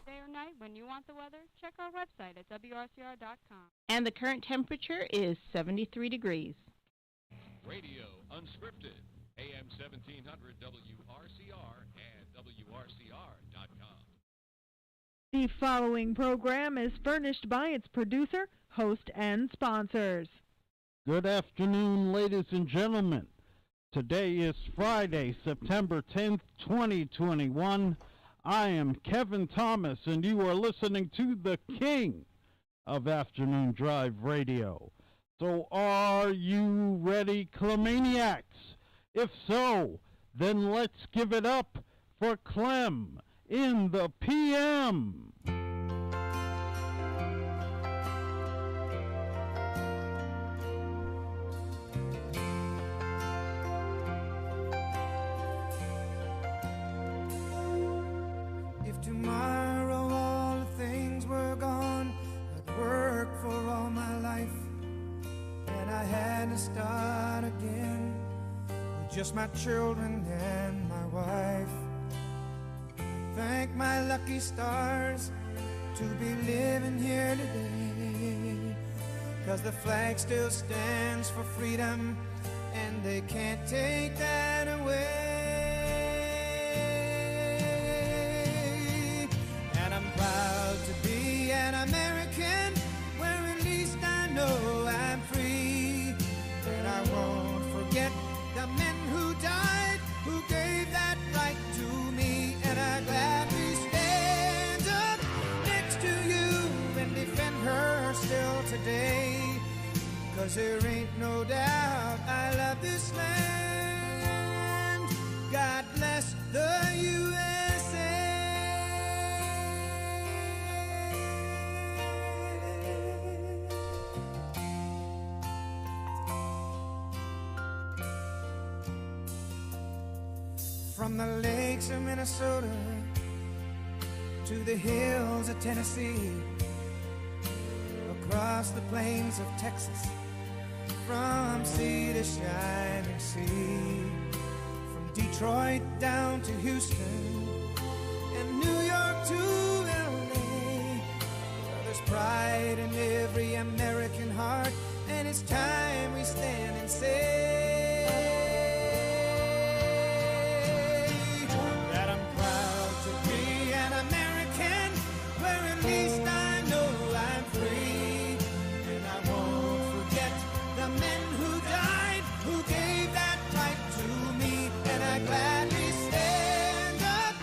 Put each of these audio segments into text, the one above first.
day or night, when you want the weather, check our website at WRCR.com. And the current temperature is 73 degrees. Radio Unscripted, AM 1700 WRCR and WRCR.com. The following program is furnished by its producer, host, and sponsors. Good afternoon, ladies and gentlemen. Today is Friday, September 10th, 2021. I am Kevin Thomas, and you are listening to the king of Afternoon Drive Radio. So are you ready, Clemaniacs? If so, then let's give it up for Clem in the PM. If tomorrow all the things were gone, I'd work for all my life, and I had to start again with just my children and my wife. Thank my lucky stars to be living here today, 'cause the flag still stands for freedom, and they can't take that away. And I'm proud to be an American, where at least I know I'm free. And I won't forget the men who died, who gave that right to me. And I gladly stand up next to you and defend her still today, 'cause there ain't no doubt I love this land. God bless the USA. From the lakes of Minnesota to the hills of Tennessee, across the plains of Texas, from sea to shining sea, from Detroit down to Houston and New York to LA. Well, there's pride in every American heart, and it's time we stand and say that I'm proud to be an American, where at least I know I'm free. And I won't forget the men who died, who gave that right to me. And I gladly stand up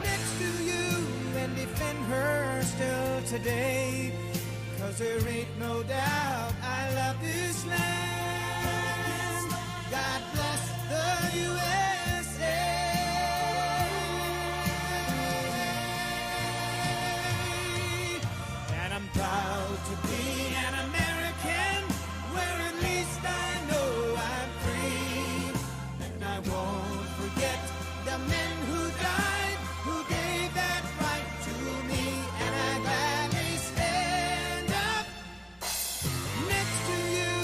next to you and defend her still today, 'cause there ain't no doubt I love this land. God bless the USA. And I'm proud to be an American, where at least I know I'm free. And I won't forget the men who died, who gave that right to me. And I gladly stand up next to you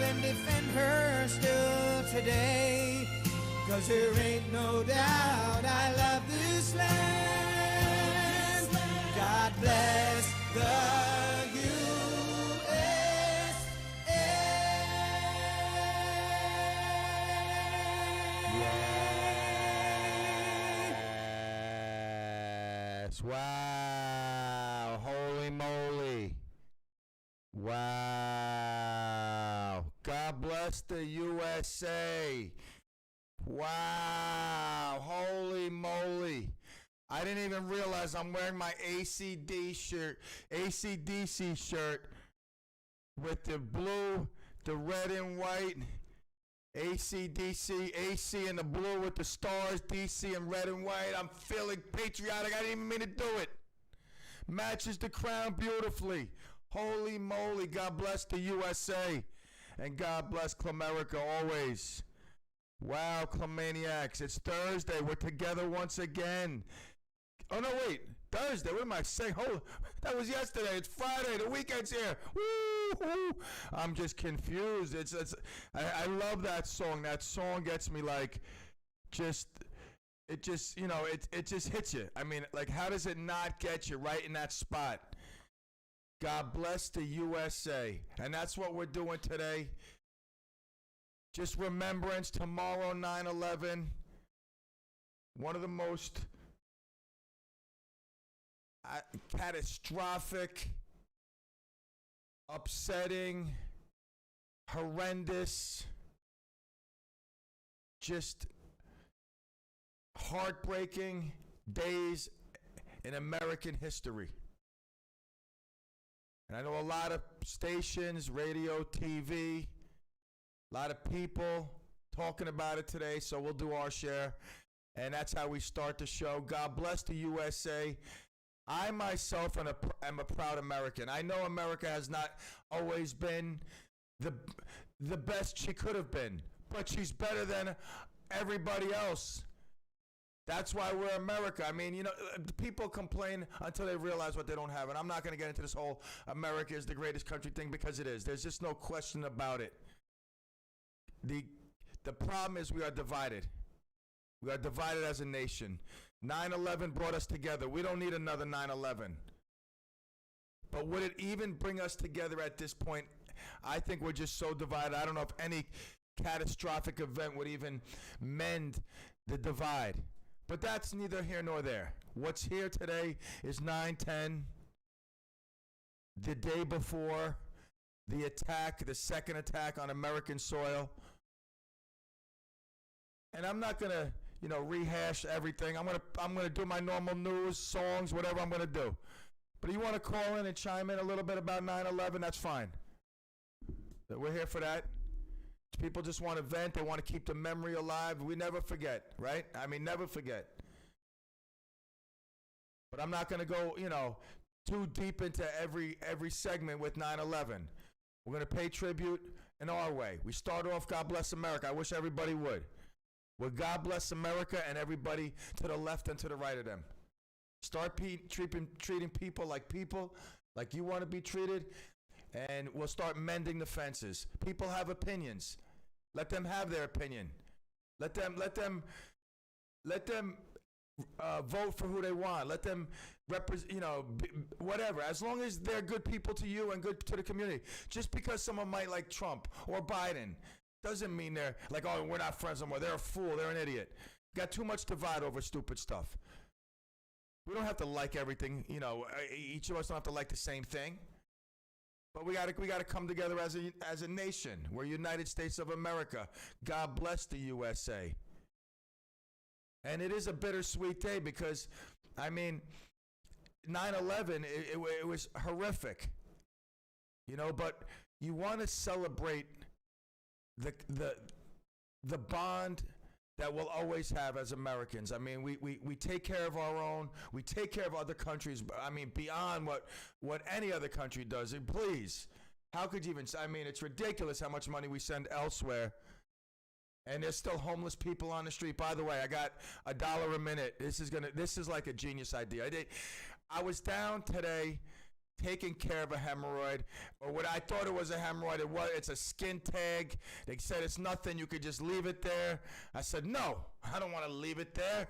and defend her still today, 'cause there ain't no doubt I love this land. God bless the Yes. Wow. Holy moly. Wow. God bless the USA. Wow. Holy moly. I didn't even realize I'm wearing my ACDC shirt with the blue, the red and white. ACDC, AC in the blue with the stars, DC in red and white. I'm feeling patriotic. I didn't even mean to do it. Matches the crown beautifully. Holy moly. God bless the USA. And God bless Clemerica always. Wow, Clemaniacs. It's Thursday. We're together once again. Oh, no, wait. Thursday. What am I saying? Oh, that was yesterday. It's Friday. The weekend's here. Woo-hoo. I'm just confused. I love that song. That song gets me like just it just, it just hits you. I mean, like, how does it not get you right in that spot? God bless the USA. And that's what we're doing today. Just remembrance, tomorrow, 9/11. One of the most catastrophic, upsetting, horrendous, just heartbreaking days in American history. And I know a lot of stations, radio, TV, a lot of people talking about it today, so we'll do our share. And that's how we start the show. God bless the USA. I myself am a proud American. I know America has not always been the best she could have been, but she's better than everybody else. That's why we're America. I mean, people complain until they realize what they don't have. And I'm not going to get into this whole America is the greatest country thing, because it is. There's just no question about it. The problem is we are divided. We are divided as a nation. 9/11 brought us together. We don't need another 9/11. But would it even bring us together at this point? I think we're just so divided. I don't know if any catastrophic event would even mend the divide. But that's neither here nor there. What's here today is 9/10, the day before the attack, the second attack on American soil. And I'm not going to, rehash everything. I'm going to do my normal news, songs, whatever I'm going to do. But if you want to call in and chime in a little bit about 9/11, that's fine. We're here for that. People just want to vent. They want to keep the memory alive. We never forget, right? I mean, never forget. But I'm not going to go, too deep into every segment with 9/11. We're going to pay tribute in our way. We start off, God bless America. I wish everybody would. Well, God bless America and everybody to the left and to the right of them. Start treating people like you want to be treated, and we'll start mending the fences. People have opinions. Let them have their opinion. Let them vote for who they want. Let them whatever. As long as they're good people to you and good to the community. Just because someone might like Trump or Biden doesn't mean they're like, oh, we're not friends anymore. They're a fool. They're an idiot. Got too much divide over stupid stuff. We don't have to like everything. Each of us don't have to like the same thing. But we gotta come together as a nation. We're United States of America. God bless the USA. And it is a bittersweet day because, 9/11, it was horrific. But you want to celebrate the bond that we'll always have as Americans. We take care of our own. We take care of other countries. Beyond what any other country does. And please, how could you even? It's ridiculous how much money we send elsewhere. And there's still homeless people on the street. By the way, I got $1 a minute. This is like a genius idea. I was down today taking care of a hemorrhoid, or what I thought it was a hemorrhoid. It's a skin tag. They said it's nothing. You could just leave it there. I said, no, I don't want to leave it there.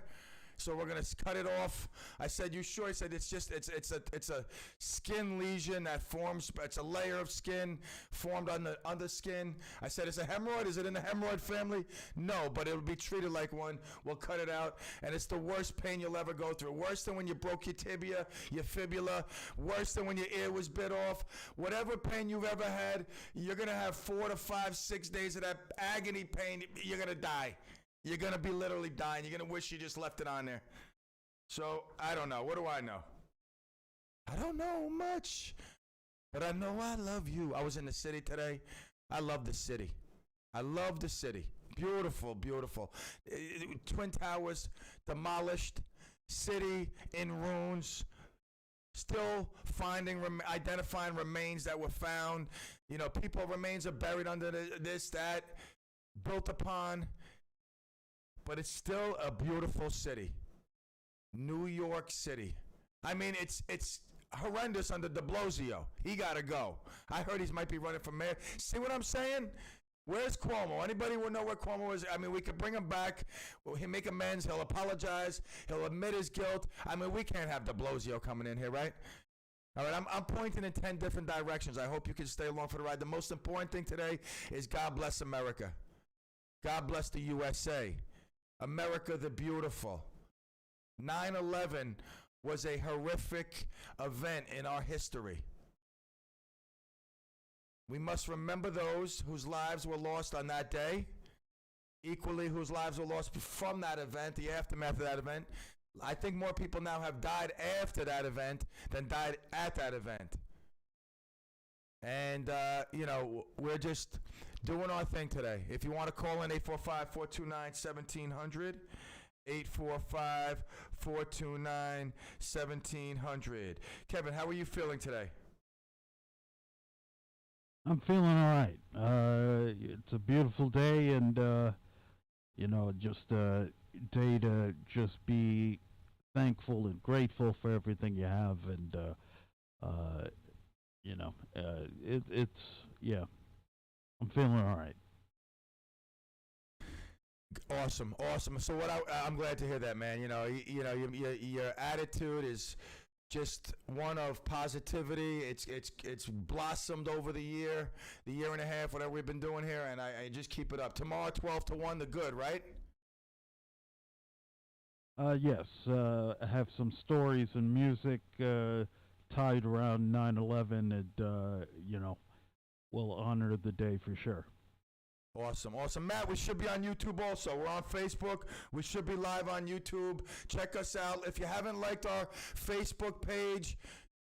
So we're gonna cut it off. I said, you sure? He said, it's a skin lesion that forms. It's a layer of skin formed on the skin. I said, it's a hemorrhoid. Is it in the hemorrhoid family? No, but it'll be treated like one. We'll cut it out, and it's the worst pain you'll ever go through. Worse than when you broke your tibia, your fibula. Worse than when your ear was bit off. Whatever pain you've ever had, you're gonna have 4 to 5, 6 days of that agony pain. You're gonna die. You're going to be literally dying. You're going to wish you just left it on there. So, I don't know. What do I know? I don't know much. But I know I love you. I was in the city today. I love the city. I love the city. Beautiful, beautiful. Twin Towers demolished. City in ruins. Still identifying remains that were found. People remains are buried under this, that, built upon. But it's still a beautiful city. New York City. It's horrendous under de Blasio. He got to go. I heard he might be running for mayor. See what I'm saying? Where's Cuomo? Anybody will know where Cuomo is? I mean, we could bring him back. He'll make amends. He'll apologize. He'll admit his guilt. I mean, we can't have de Blasio coming in here, right? All right, I'm pointing in 10 different directions. I hope you can stay along for the ride. The most important thing today is God bless America. God bless the USA. America the beautiful. 9/11 was a horrific event in our history. We must remember those whose lives were lost on that day, equally whose lives were lost from that event, the aftermath of that event. I think more people now have died after that event than died at that event. And, we're just doing our thing today. If you want to call in, 845-429-1700, 845-429-1700. Kevin, how are you feeling today? I'm feeling all right. It's a beautiful day, and just a day to just be thankful and grateful for everything you have, and I'm feeling all right. Awesome. So I'm glad to hear that, man. Your attitude is just one of positivity. It's blossomed over the year and a half, whatever we've been doing here, and I just keep it up. Tomorrow, 12 to 1, the good, right? Yes. I have some stories and music tied around 9/11, and we'll honor the day for sure. Awesome. Matt, we should be on YouTube also. We're on Facebook. We should be live on YouTube. Check us out. If you haven't liked our Facebook page,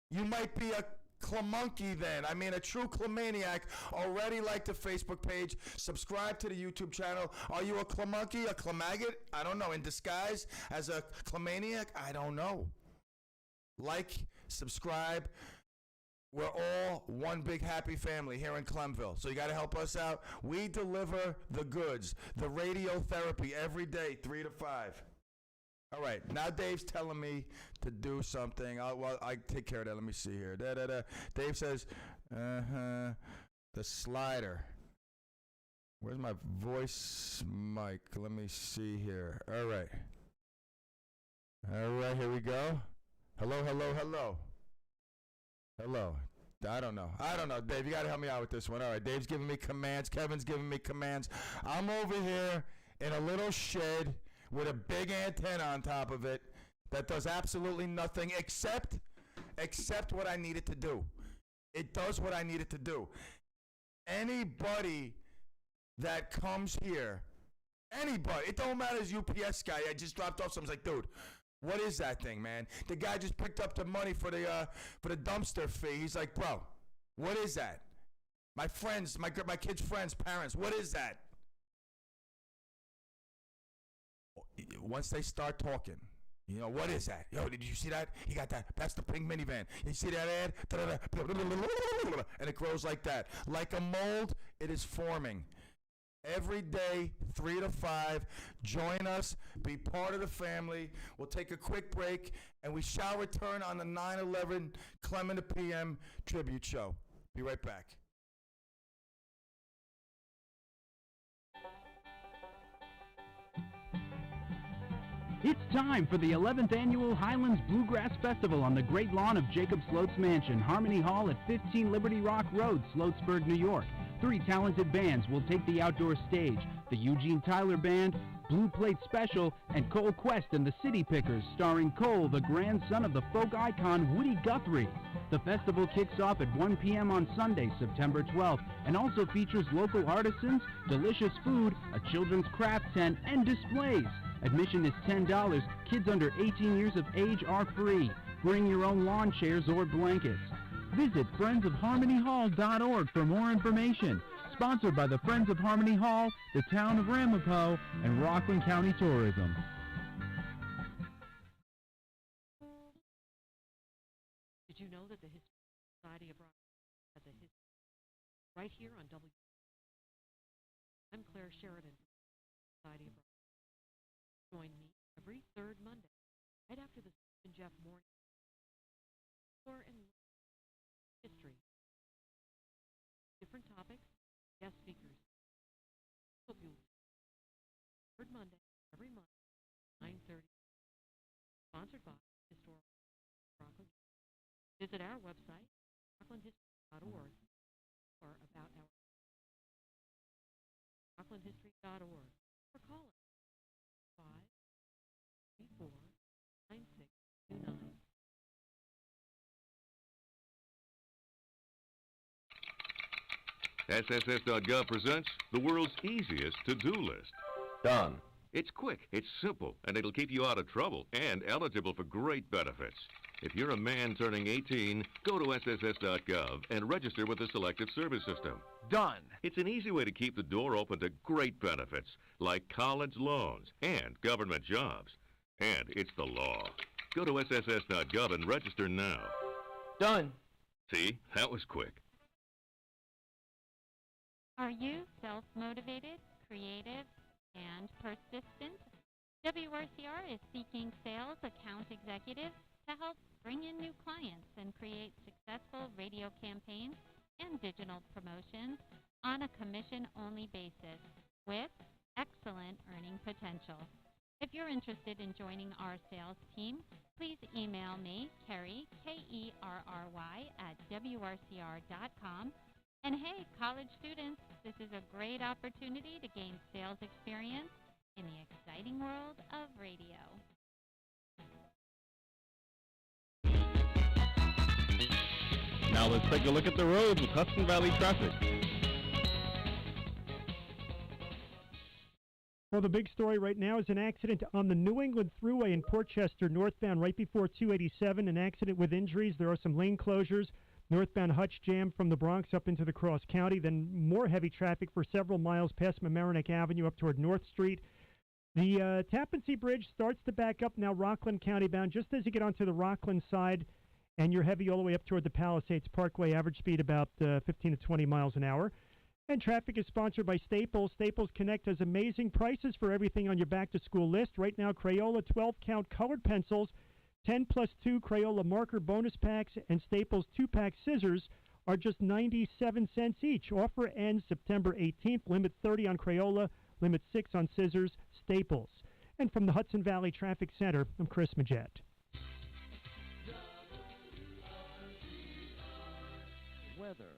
you might be a Clemunky then. I mean, a true Clemaniac. Already like the Facebook page. Subscribe to the YouTube channel. Are you a Clemunky, a Clemaggot? I don't know. In disguise as a Clemaniac? I don't know. Like, subscribe. We're all one big happy family here in Clemville. So you got to help us out. We deliver the goods, the radiotherapy every day, 3 to 5. All right. Now Dave's telling me to do something. I take care of that. Let me see here. Dave says, the slider. Where's my voice mic? Let me see here. All right. Here we go. Hello. I don't know, Dave. You got to help me out with this one. All right, Dave's giving me commands. Kevin's giving me commands. I'm over here in a little shed with a big antenna on top of it that does absolutely nothing except what I need it to do. It does what I need it to do. Anybody that comes here, it don't matter, as UPS guy, I just dropped off something. I was like, dude, what is that thing, man? The guy just picked up the money for the dumpster fee. He's like, bro, what is that? My friends, my kids' friends, parents, what is that? Once they start talking, what is that? Yo, did you see that? He got that. That's the pink minivan. You see that ad? And it grows like that. Like a mold, it is forming. Every day, 3 to 5. Join us. Be part of the family. We'll take a quick break, and we shall return on the 9/11 Clem in the PM tribute show. Be right back. It's time for the 11th Annual Highlands Bluegrass Festival on the great lawn of Jacob Sloat's Mansion, Harmony Hall at 15 Liberty Rock Road, Sloatsburg, New York. 3 talented bands will take the outdoor stage: the Eugene Tyler Band, Blue Plate Special, and Cole Quest and the City Pickers, starring Cole, the grandson of the folk icon Woody Guthrie. The festival kicks off at 1 p.m. on Sunday, September 12th, and also features local artisans, delicious food, a children's craft tent, and displays. Admission is $10. Kids under 18 years of age are free. Bring your own lawn chairs or blankets. Visit friendsofharmonyhall.org for more information. Sponsored by the Friends of Harmony Hall, the Town of Ramapo, and Rockland County Tourism. Did you know that the Historical Society of Rock has a history right here on W? I'm Claire Sheridan from the Society of Rock. Join me every third Monday, right after the Steve and Jeff morning. Explore and learn history, different topics, guest speakers. Monday, every month, 9:30. Sponsored by Historical Rockland. Visit our website, rocklandhistory.org, or about our rocklandhistory.org, or call us 534-9629. SSS.gov presents the world's easiest to-do list. Done. It's quick, it's simple, and it'll keep you out of trouble and eligible for great benefits. If you're a man turning 18, go to SSS.gov and register with the Selective Service System. Done. It's an easy way to keep the door open to great benefits, like college loans and government jobs. And it's the law. Go to SSS.gov and register now. Done. See, that was quick. Are you self-motivated, creative, and persistent? WRCR is seeking sales account executives to help bring in new clients and create successful radio campaigns and digital promotions on a commission-only basis with excellent earning potential. If you're interested in joining our sales team, please email me, Kerry, Kerry, at WRCR.com. And hey, college students, this is a great opportunity to gain sales experience in the exciting world of radio. Now let's take a look at the roads with Hudson Valley traffic. Well, the big story right now is an accident on the New England Thruway in Port Chester, northbound, right before 287. An accident with injuries. There are some lane closures. Northbound Hutch jammed from the Bronx up into the Cross County. Then more heavy traffic for several miles past Mamaroneck Avenue up toward North Street. The Tappan Zee Bridge starts to back up now, Rockland County bound, just as you get onto the Rockland side, and you're heavy all the way up toward the Palisades Parkway, average speed about 15 to 20 miles an hour. And traffic is sponsored by Staples. Staples Connect has amazing prices for everything on your back-to-school list. Right now, Crayola 12-count colored pencils, 10 plus 2 Crayola marker bonus packs, and Staples 2-pack scissors are just 97 cents each. Offer ends September 18th. Limit 30 on Crayola, limit 6 on scissors. Staples. And from the Hudson Valley Traffic Center, I'm Chris Majette. Weather.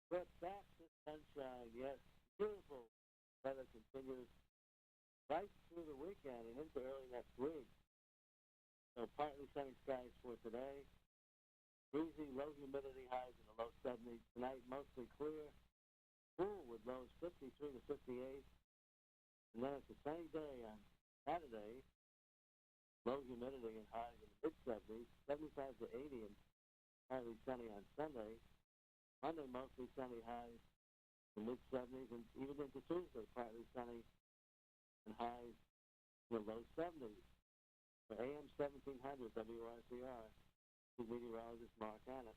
But back to sunshine, yes. Beautiful weather continues right through the weekend and into early next week. So partly sunny skies for today. Breezy, low humidity highs in the low 70s. Tonight, mostly clear. Cool with lows 53 to 58. And then it's a sunny day on Saturday. Low humidity and highs in the mid-70s. 75 to 80 and partly sunny on Sunday. Monday, mostly sunny highs in the mid-70s. And even into Tuesday, partly sunny and highs in the low 70s. For AM 1700 WRCR, meteorologist Mark Anna.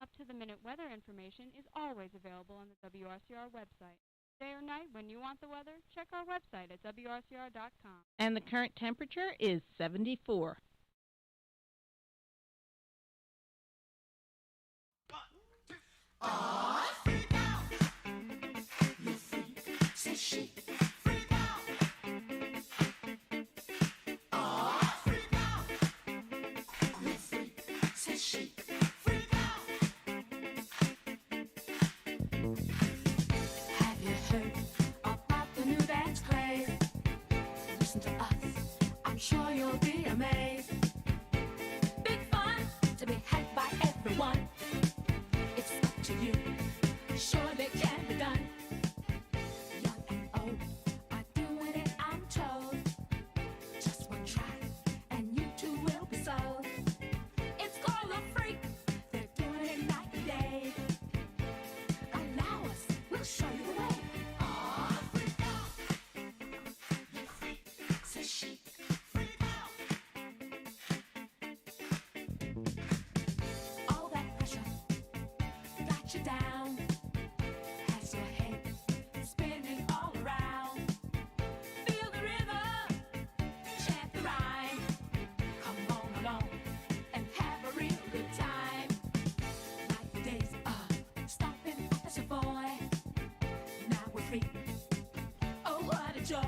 Up-to-the-minute weather information is always available on the WRCR website. Day or night, when you want the weather, check our website at WRCR.com. And the current temperature is 74. Freak out. You freak, say she. Freak out. Freak out. You freak, say she. Freak out. Have you heard about the new dance craze? Listen to us, I'm sure you'll be amazed. Big fun to be had by everyone. It's up to you. Surely can be done. Young and old are doing it, I'm told. Just one try, and you too will be sold. It's called a freak. They're doing it night and day. Allow us, we'll show you the way. Freak out. You freak, say she. Freak out. All that pressure got you down, has your head spinning all around. Feel the rhythm, chant the rhyme. Come on along and have a real good time. Like the days of stomping as a boy. Now we're free. Oh, what a joy.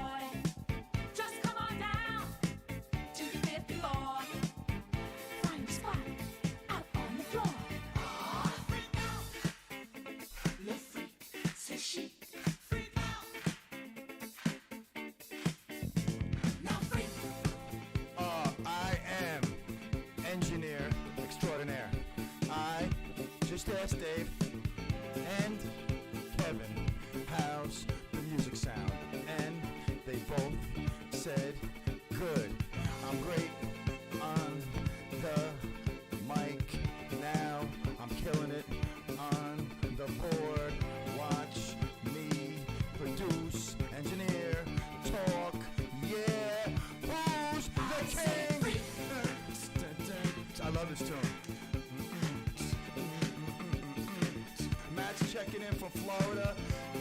just asked Dave and Kevin, how's the music sound? And they both said, good. I'm great on the mic now. I'm killing it on the board. Watch me produce, engineer, talk. Yeah, who's the king? I love this tune. Matt's checking in from Florida.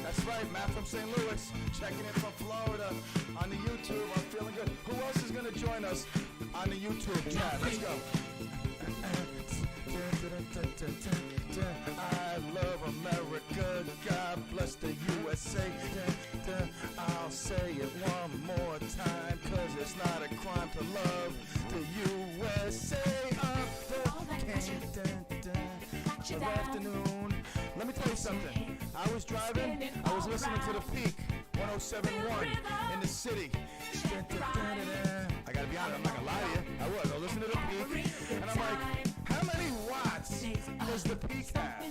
That's right, Matt from St. Louis, checking in from Florida on the YouTube. I'm feeling good. Who else is going to join us on the YouTube chat? Let's go. I love America. God bless the USA. I'll say it one more time, 'cause it's not a crime to love the USA of the king. Good afternoon. Let me tell you something. I was driving, I was listening to the Peak 107.1 in the city. I gotta be honest, I'm not gonna lie to you. I was listening to the Peak, and I'm like, how many watts does the Peak have?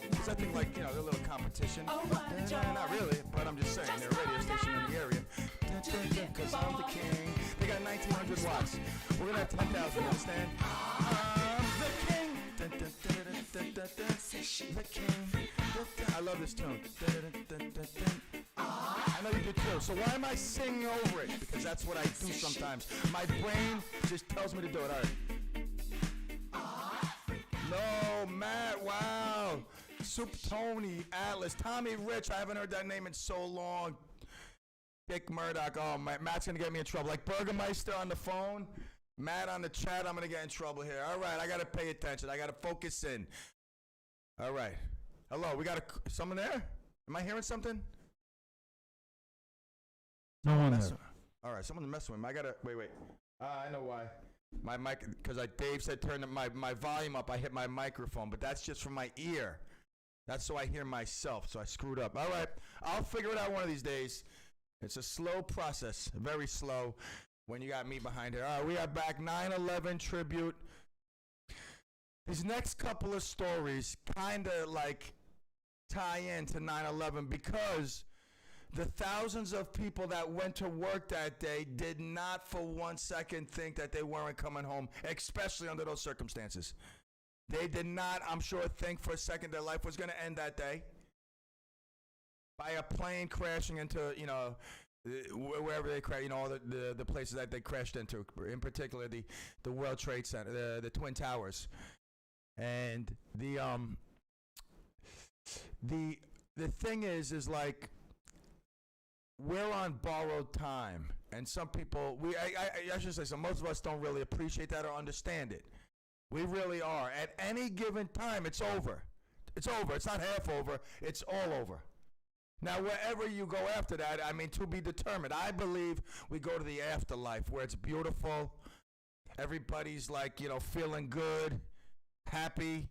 Because I think, like, you know, they're a little competition. Not really, but I'm just saying, they're a radio station in the area. Because I'm the king. They got 1,900 watts. We're gonna have 10,000, you understand? I'm the king. The king. I love this tune. I know you do too. So why am I singing over it? Because that's what I do sometimes. My brain just tells me to do it. All right. No, Matt. Wow. Soup Tony, Atlas, Tommy Rich. I haven't heard that name in so long. Dick Murdoch. Oh, Matt's gonna get me in trouble. Like Burgermeister on the phone. Matt on the chat, I'm going to get in trouble here. All right, I got to pay attention. I got to focus in. All right. Hello, we got someone there? Am I hearing something? No one there. All right, someone's messing with me. I got to, wait. I know why. My mic, because Dave said turn my volume up. I hit my microphone, but that's just from my ear. That's so I hear myself, so I screwed up. All right, I'll figure it out one of these days. It's a slow process, very slow. When you got me behind here. All right, we are back. 9/11 tribute. These next couple of stories kind of like tie into 9/11 because the thousands of people that went to work that day did not for 1 second think that they weren't coming home, especially under those circumstances. They did not, I'm sure, think for a second their life was going to end that day by a plane crashing into, you know, wherever they crash, you know, all the places that they crashed into, in particular the World Trade Center, the Twin Towers, and the thing is like we're on borrowed time, and some people I should say, so most of us don't really appreciate that or understand it. We really are. At any given time, it's over. It's over. It's not half over. It's all over. Now, wherever you go after that, I mean, to be determined. I believe we go to the afterlife where it's beautiful. Everybody's like, you know, feeling good, happy.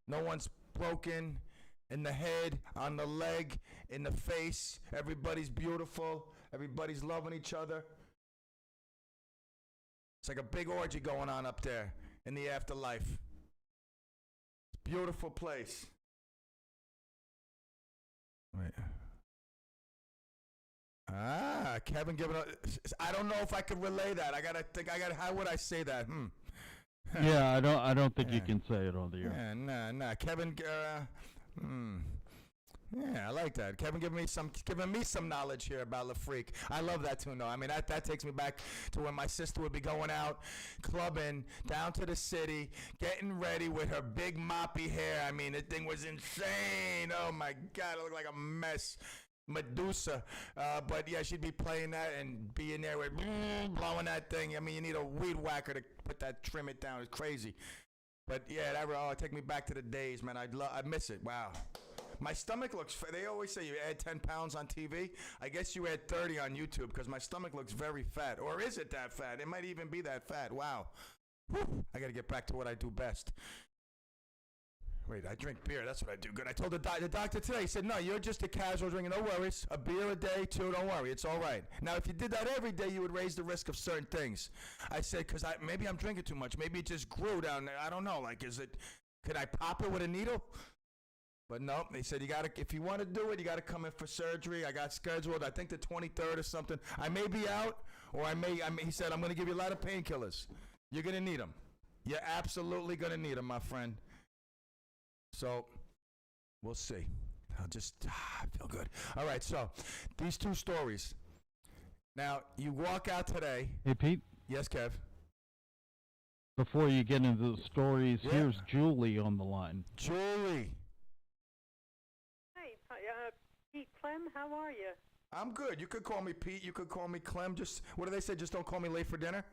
No one's broken in the head, on the leg, in the face. Everybody's beautiful. Everybody's loving each other. It's like a big orgy going on up there in the afterlife. Beautiful place. Wait. Kevin giving up. I don't know if I could relay that. How would I say that? Yeah, I don't think you can say it on the air. Yeah, nah. Kevin, yeah, I like that. Kevin giving me some knowledge here about La Freak. I love that tune, though. I mean, that takes me back to when my sister would be going out, clubbing, down to the city, getting ready with her big moppy hair. I mean, the thing was insane. Oh, my God, it looked like a mess. Medusa, but yeah, she'd be playing that and be in there with blowing that thing. I mean, you need a weed whacker to trim it down. It's crazy, but yeah, that take me back to the days, man. I miss it. Wow, my stomach looks. They always say you add 10 pounds on TV. I guess you add 30 on YouTube because my stomach looks very fat, or is it that fat? It might even be that fat. Wow, whew. I got to get back to what I do best. Wait, I drink beer. That's what I do good. I told the doctor today. He said, no, you're just a casual drinker. No worries. A beer a day, too. Don't worry. It's all right. Now, if you did that every day, you would raise the risk of certain things. I said, because maybe I'm drinking too much. Maybe it just grew down there. I don't know. Like, is it Could I pop it with a needle? But no, they said if you want to do it, you got to come in for surgery. I got scheduled, I think the 23rd or something. I may be out, or he said, I'm going to give you a lot of painkillers. You're going to need them. You're absolutely going to need them, my friend. So, we'll see. I feel good. All right, so these two stories. Now, you walk out today. Hey, Pete. Yes, Kev. Before you get into the stories, here's Julie on the line. Julie. Hi, Pete Clem, how are you? I'm good. You could call me Pete. You could call me Clem. Just, what do they say? Just don't call me late for dinner?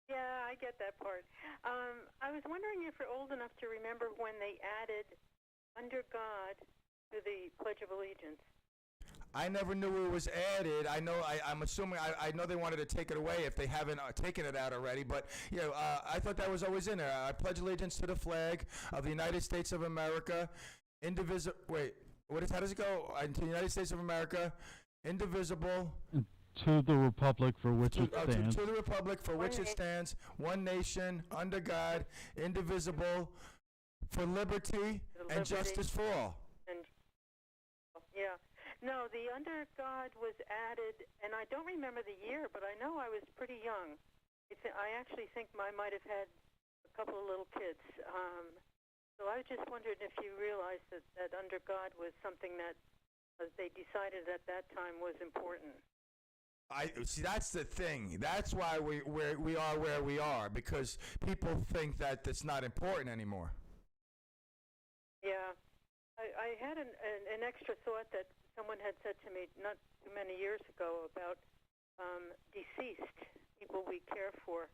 Yeah, I get that part. I was wondering if you're old enough to remember when they added Under God to the Pledge of Allegiance. I never knew it was added. I'm assuming, I know they wanted to take it away if they haven't taken it out already, but I thought that was always in there. I pledge allegiance to the flag of the United States of America, indivisible, how does it go? To the United States of America, indivisible. To the republic for which it stands. To the republic for which it stands, one nation, under God, indivisible, for liberty and justice for all. Yeah. No, the Under God was added, and I don't remember the year, but I know I was pretty young. I actually think I might have had a couple of little kids. So I just wondered if you realized that Under God was something that they decided at that time was important. I see. That's the thing. That's why we are where we are, because people think that it's not important anymore. Yeah, I had an extra thought that someone had said to me not too many years ago about deceased people we care for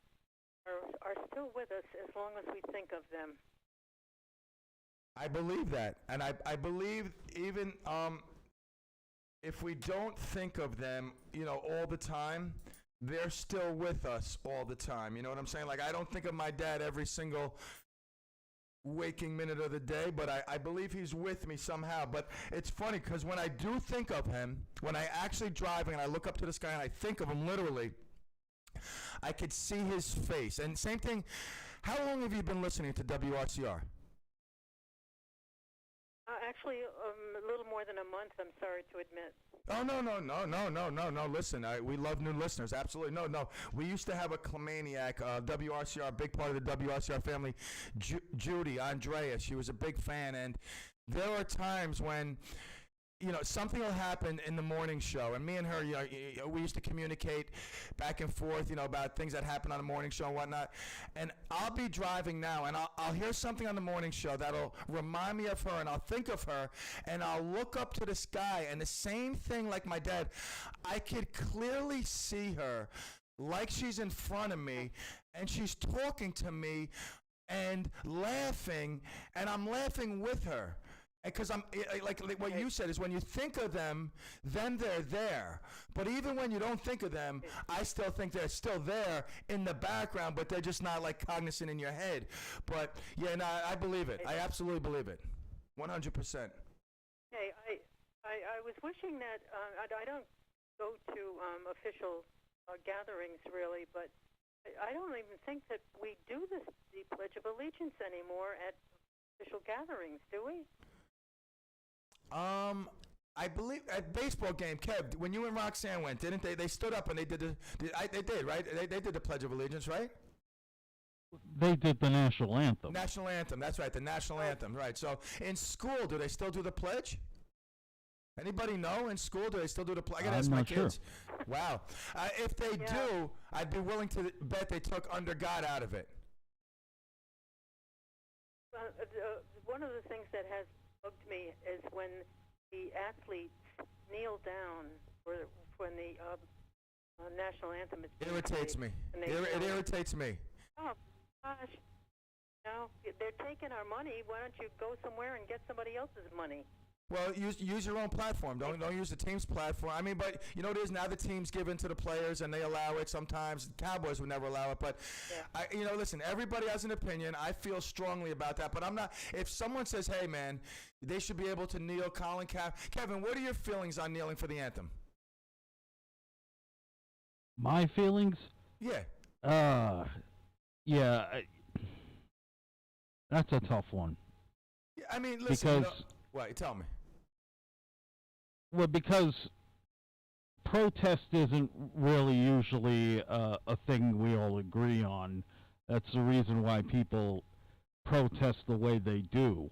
are still with us as long as we think of them. I believe that, and I believe even if we don't think of them, all the time, they're still with us all the time. You know what I'm saying? Like, I don't think of my dad every single waking minute of the day, but I believe he's with me somehow. But it's funny, because when I do think of him, when I actually driving and I look up to the sky and I think of him literally, I could see his face. And same thing, how long have you been listening to WRCR? Actually, a little more than a month, I'm sorry to admit. Oh, no. Listen, we love new listeners. Absolutely. No. We used to have a Clemaniac, WRCR, big part of the WRCR family, Judy, Andrea. She was a big fan. And there are times when, something will happen in the morning show. And me and her, we used to communicate back and forth, about things that happen on the morning show and whatnot. And I'll be driving now, and I'll hear something on the morning show that'll remind me of her, and I'll think of her, and I'll look up to the sky, and the same thing like my dad, I could clearly see her like she's in front of me, and she's talking to me and laughing, and I'm laughing with her. Because I'm like what you said is when you think of them, then they're there. But even when you don't think of them, I still think they're still there in the background, but they're just not like cognizant in your head. But yeah, no, I believe it. I absolutely believe it, 100%. Hey, I was wishing that I don't go to official gatherings really, but I don't even think that we do the Pledge of Allegiance anymore at official gatherings, do we? I believe at baseball game, Kev, when you and Roxanne went, didn't they? They stood up and they did they did, right? They did the Pledge of Allegiance, right? They did the national anthem. National anthem, that's right, the national anthem, right. So in school, do they still do the pledge? Anybody know in school, do they still do the pledge? I gotta ask my kids. Sure. Wow. If they do, I'd be willing to bet they took Under God out of it. One of the things that has bugged me is when the athletes kneel down when the national anthem is being irritates played, me. It irritates me. Oh gosh, they're taking our money. Why don't you go somewhere and get somebody else's money? Well, use your own platform. Don't use the team's platform. I mean, but you know what it is now. The teams give in to the players, and they allow it. Sometimes the Cowboys would never allow it, but listen. Everybody has an opinion. I feel strongly about that, but I'm not. If someone says, "Hey, man, they should be able to kneel," Kevin, what are your feelings on kneeling for the anthem? My feelings? Yeah. Yeah. That's a tough one. Yeah, I mean, listen. Because, what? Tell me. Well, because protest isn't really usually a thing we all agree on. That's the reason why people protest the way they do.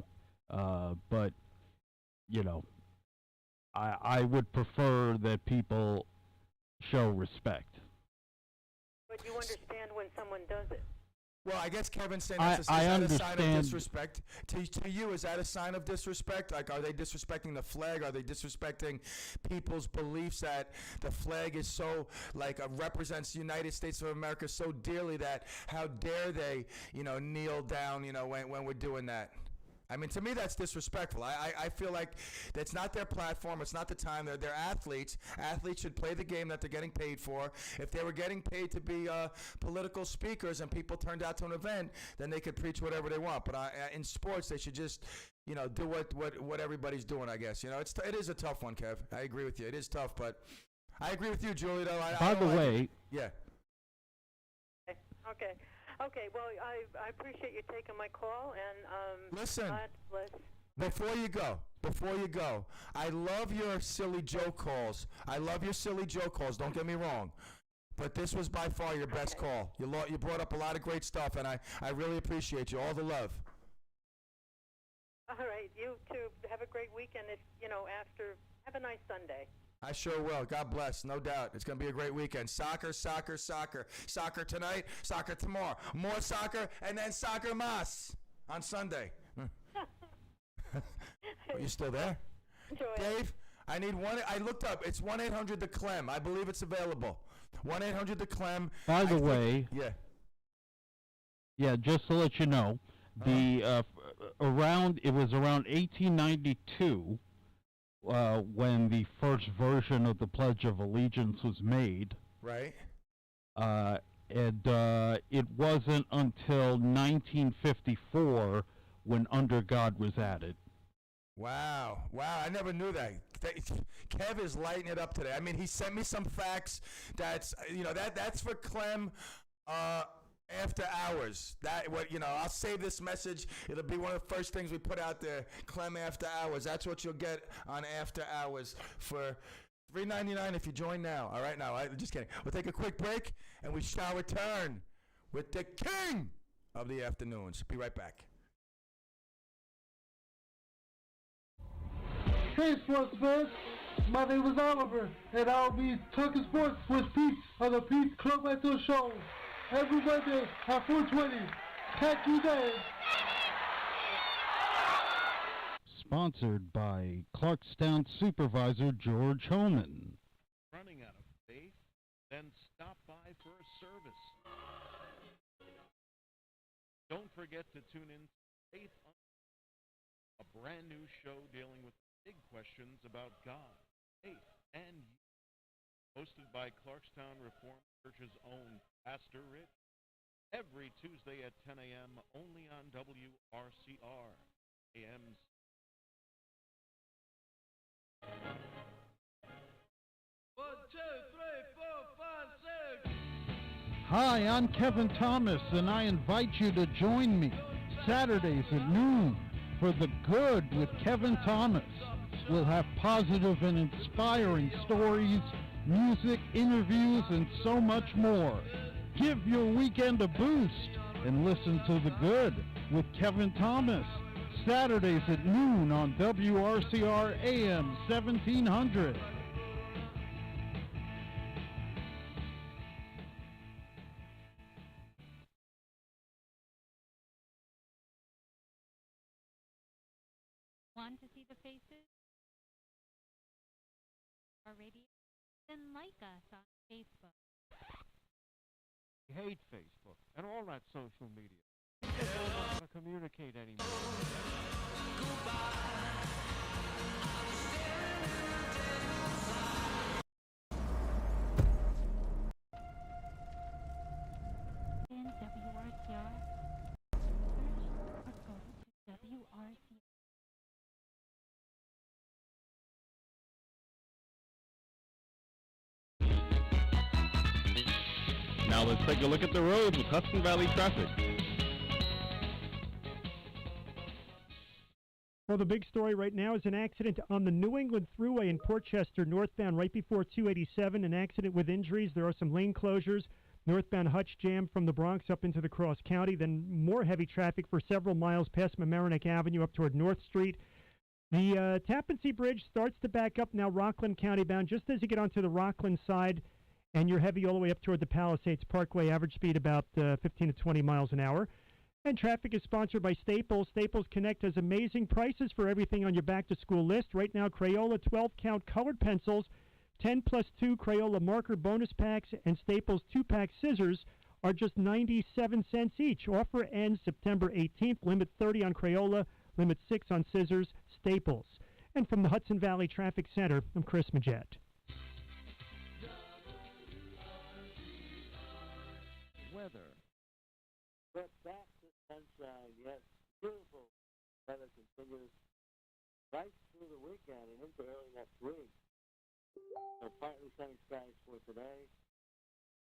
But, you know, I would prefer that people show respect. But you understand when someone does it. Well, I guess Kevin's saying that's is that a sign of disrespect? To you, is that a sign of disrespect? Like, are they disrespecting the flag? Are they disrespecting people's beliefs that the flag is so, like, represents the United States of America so dearly that how dare they, kneel down, when we're doing that? I mean, to me, that's disrespectful. I feel like it's not their platform. It's not the time. They're athletes. Athletes should play the game that they're getting paid for. If they were getting paid to be political speakers and people turned out to an event, then they could preach whatever they want. But in sports, they should just, do what everybody's doing, I guess. It is a tough one, Kev. I agree with you. It is tough, but I agree with you, Julie, though. By the way. Yeah. Okay. Okay, well, I appreciate you taking my call, and listen, God bless. Before you go, I love your silly joke calls. Don't get me wrong, but this was by far your best call. You brought up a lot of great stuff, and I really appreciate you. All the love. All right, you too. Have a great weekend. Have a nice Sunday. I sure will. God bless. No doubt. It's going to be a great weekend. Soccer, soccer, soccer. Soccer tonight, soccer tomorrow. More soccer, and then soccer mas on Sunday. Are you still there? Dave, I need one. I looked up. It's 1-800-THE-CLEM. I believe it's available. 1-800-THE-CLEM. By the way. Yeah. Yeah, just to let you know, it was around 1892. When the first version of the Pledge of Allegiance was made. Right. And it wasn't until 1954 when Under God was added. Wow, I never knew that. Kev is lighting it up today. I mean, he sent me some facts that's for Clem after hours. I'll save this message. It'll be one of the first things we put out there. Clem after hours. That's what you'll get on after hours for $3.99 if you join now. All right, now just kidding. We'll take a quick break and we shall return with the king of the afternoons. Be right back. Hey, sports fans. My name is Oliver, and I'll be talking sports with Pete on the Pete Club Mental Show. Every Monday at 4:20. Catch you there. Sponsored by Clarkstown Supervisor George Homan. Running out of faith? Then stop by for a service. Don't forget to tune in to Faith Unleashed, a brand new show dealing with big questions about God, faith, and you. Hosted by Clarkstown Reformed Church's own Pastor Rich. Every Tuesday at 10 a.m. only on WRCR. AM. One, two, three, four, 5, 6. Hi, I'm Kevin Thomas, and I invite you to join me Saturdays at noon for The Good with Kevin Thomas. We'll have positive and inspiring stories, music, interviews, and so much more. Give your weekend a boost and listen to The Good with Kevin Thomas. Saturdays at noon on WRCR AM 1700. Want to see the faces? Our radio? Then like us on Facebook. I hate Facebook and all that social media. People don't want to communicate anymore. In WRCR, search or go to WRCR. Now let's take a look at the roads with Hudson Valley traffic. Well, the big story right now is an accident on the New England Thruway in Port Chester, northbound, right before 287. An accident with injuries. There are some lane closures. Northbound Hutch Jam from the Bronx up into the Cross County. Then more heavy traffic for several miles past Mamaroneck Avenue up toward North Street. The Tappan Zee Bridge starts to back up now, Rockland County bound, just as you get onto the Rockland side, and you're heavy all the way up toward the Palisades Parkway. Average speed about 15 to 20 miles an hour. And traffic is sponsored by Staples. Staples Connect has amazing prices for everything on your back-to-school list. Right now, Crayola 12-count colored pencils, 10 plus 2 Crayola marker bonus packs, and Staples 2-pack scissors are just 97 cents each. Offer ends September 18th. Limit 30 on Crayola, limit 6 on scissors. Staples. And from the Hudson Valley Traffic Center, I'm Chris Majette. Weather. But back to sunshine, yes, beautiful weather continues right through the weekend and into early next week. So partly sunny skies for today.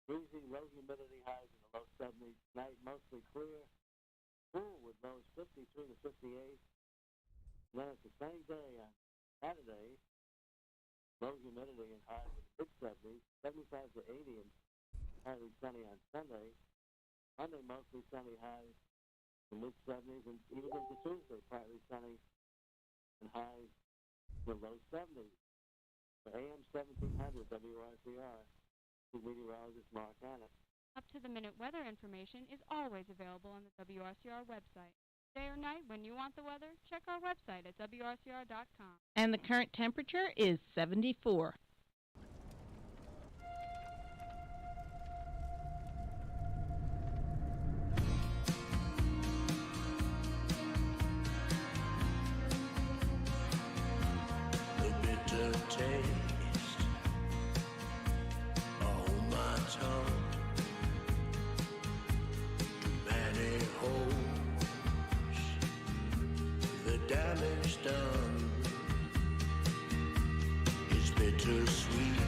Breezy, low humidity highs in the low 70s. Night mostly clear. Cool with lows 53 to 58. And then it's a sunny day on Saturday. Low humidity and highs in the mid 70s. 75 to 80 and partly sunny on Sunday. Monday mostly sunny highs in the mid 70s, and even into Tuesday partly sunny and highs in the low 70s. For AM 1700 WRCR, the meteorologist Mark Hanna. Up-to-the-minute weather information is always available on the WRCR website. Day or night, when you want the weather, check our website at WRCR.com. And the current temperature is 74. The bitter taste on my tongue. Too many holes, the damage done is bittersweet.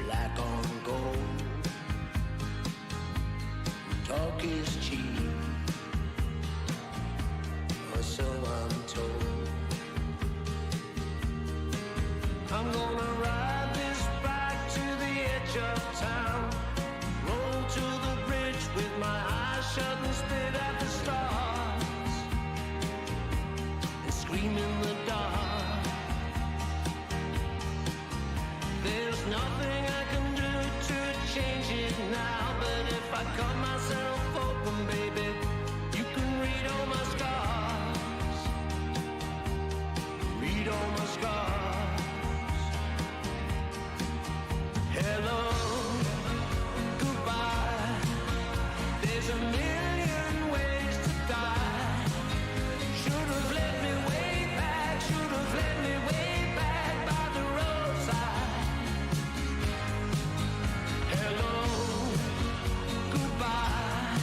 Black on gold, talk is cheap, or so I'm told. I'm gonna ride this bike to the edge of town, roll to the bridge with my eyes shut and spit at the stars, and scream in the dark. There's nothing I can do to change it now, but if I cut myself open, baby, you can read all my scars, read all my scars. Hello, goodbye. There's a million ways to die. Should have led me way back. Should have led me way back by the roadside. Hello, goodbye.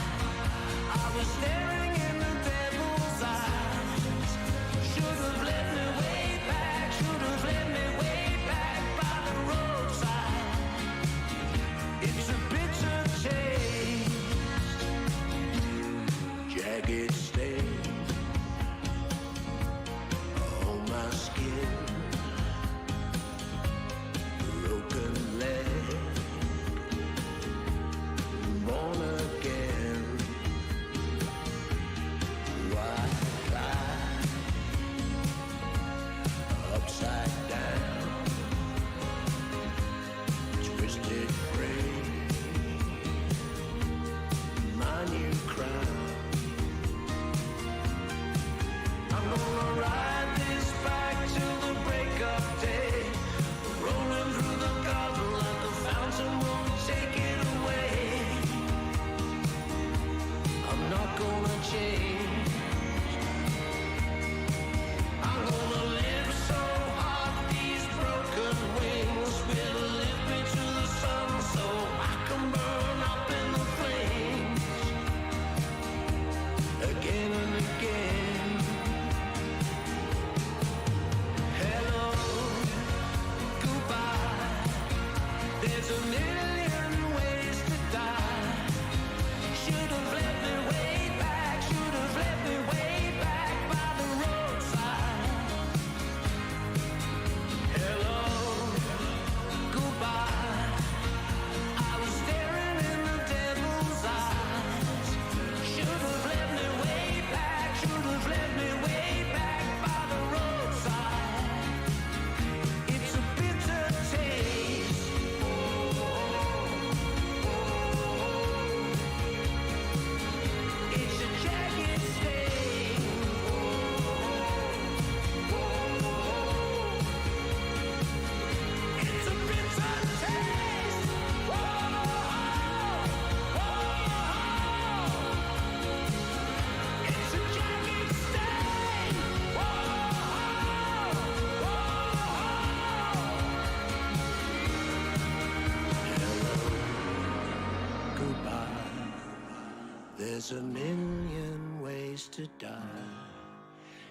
There's a million ways to die.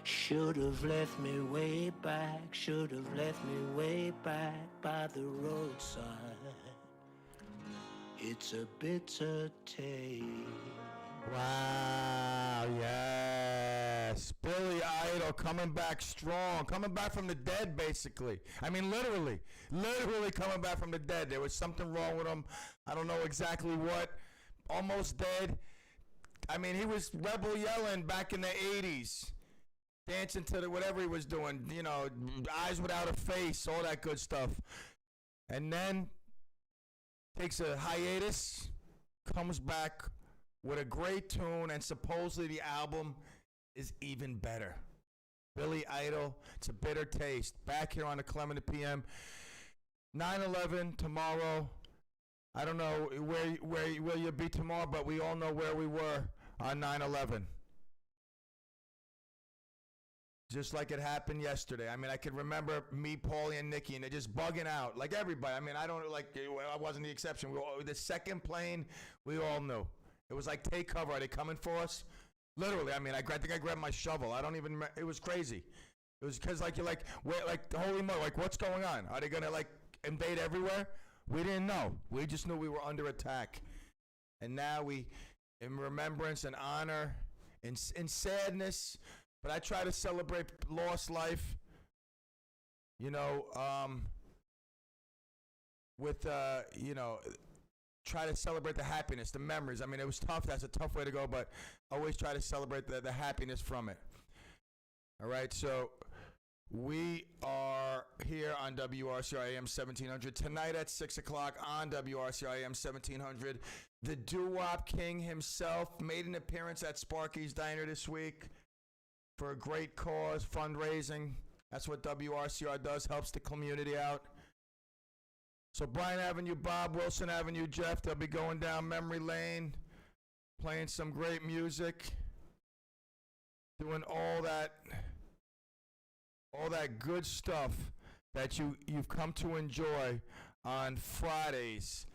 Should have left me way back, should have left me way back by the roadside. It's a bitter taste. Wow, yes. Billy Idol coming back strong, coming back from the dead, basically. I mean, literally coming back from the dead. There was something wrong with him. I don't know exactly what. Almost dead. I mean, he was rebel yelling back in the 80s. Dancing to the whatever he was doing, you know, eyes without a face, all that good stuff. And then takes a hiatus, comes back with a great tune, and supposedly the album is even better. Billy Idol, It's a Bitter Taste. Back here on the CLEM and the PM. 9/11 tomorrow. I don't know where will you be tomorrow, but we all know where we were on 9/11. Just like it happened yesterday. I mean, I could remember me, Paulie, and Nikki, and they're just bugging out. Like everybody. I mean, I wasn't the exception. The second plane, we all knew. It was like, take cover. Are they coming for us? Literally. I mean, I think I grabbed my shovel. I don't even remember. It was crazy. It was because, like, you're like, wait, like, holy moly, like, what's going on? Are they going to, like, invade everywhere? We didn't know. We just knew we were under attack. And now we, in remembrance and honor, in sadness, but I try to celebrate lost life, you know, try to celebrate the happiness, the memories. I mean, it was tough. That's a tough way to go, but always try to celebrate the happiness from it. All right, so we are here on WRCR AM 1700. Tonight at 6 o'clock on WRCR AM 1700. The Doo-Wop King himself made an appearance at Sparky's Diner this week. For a great cause, fundraising. That's what WRCR does, helps the community out. So Bryan Avenue, Bob, Wilson Avenue, Jeff, they'll be going down memory lane, playing some great music, doing all that good stuff that you've come to enjoy on Fridays.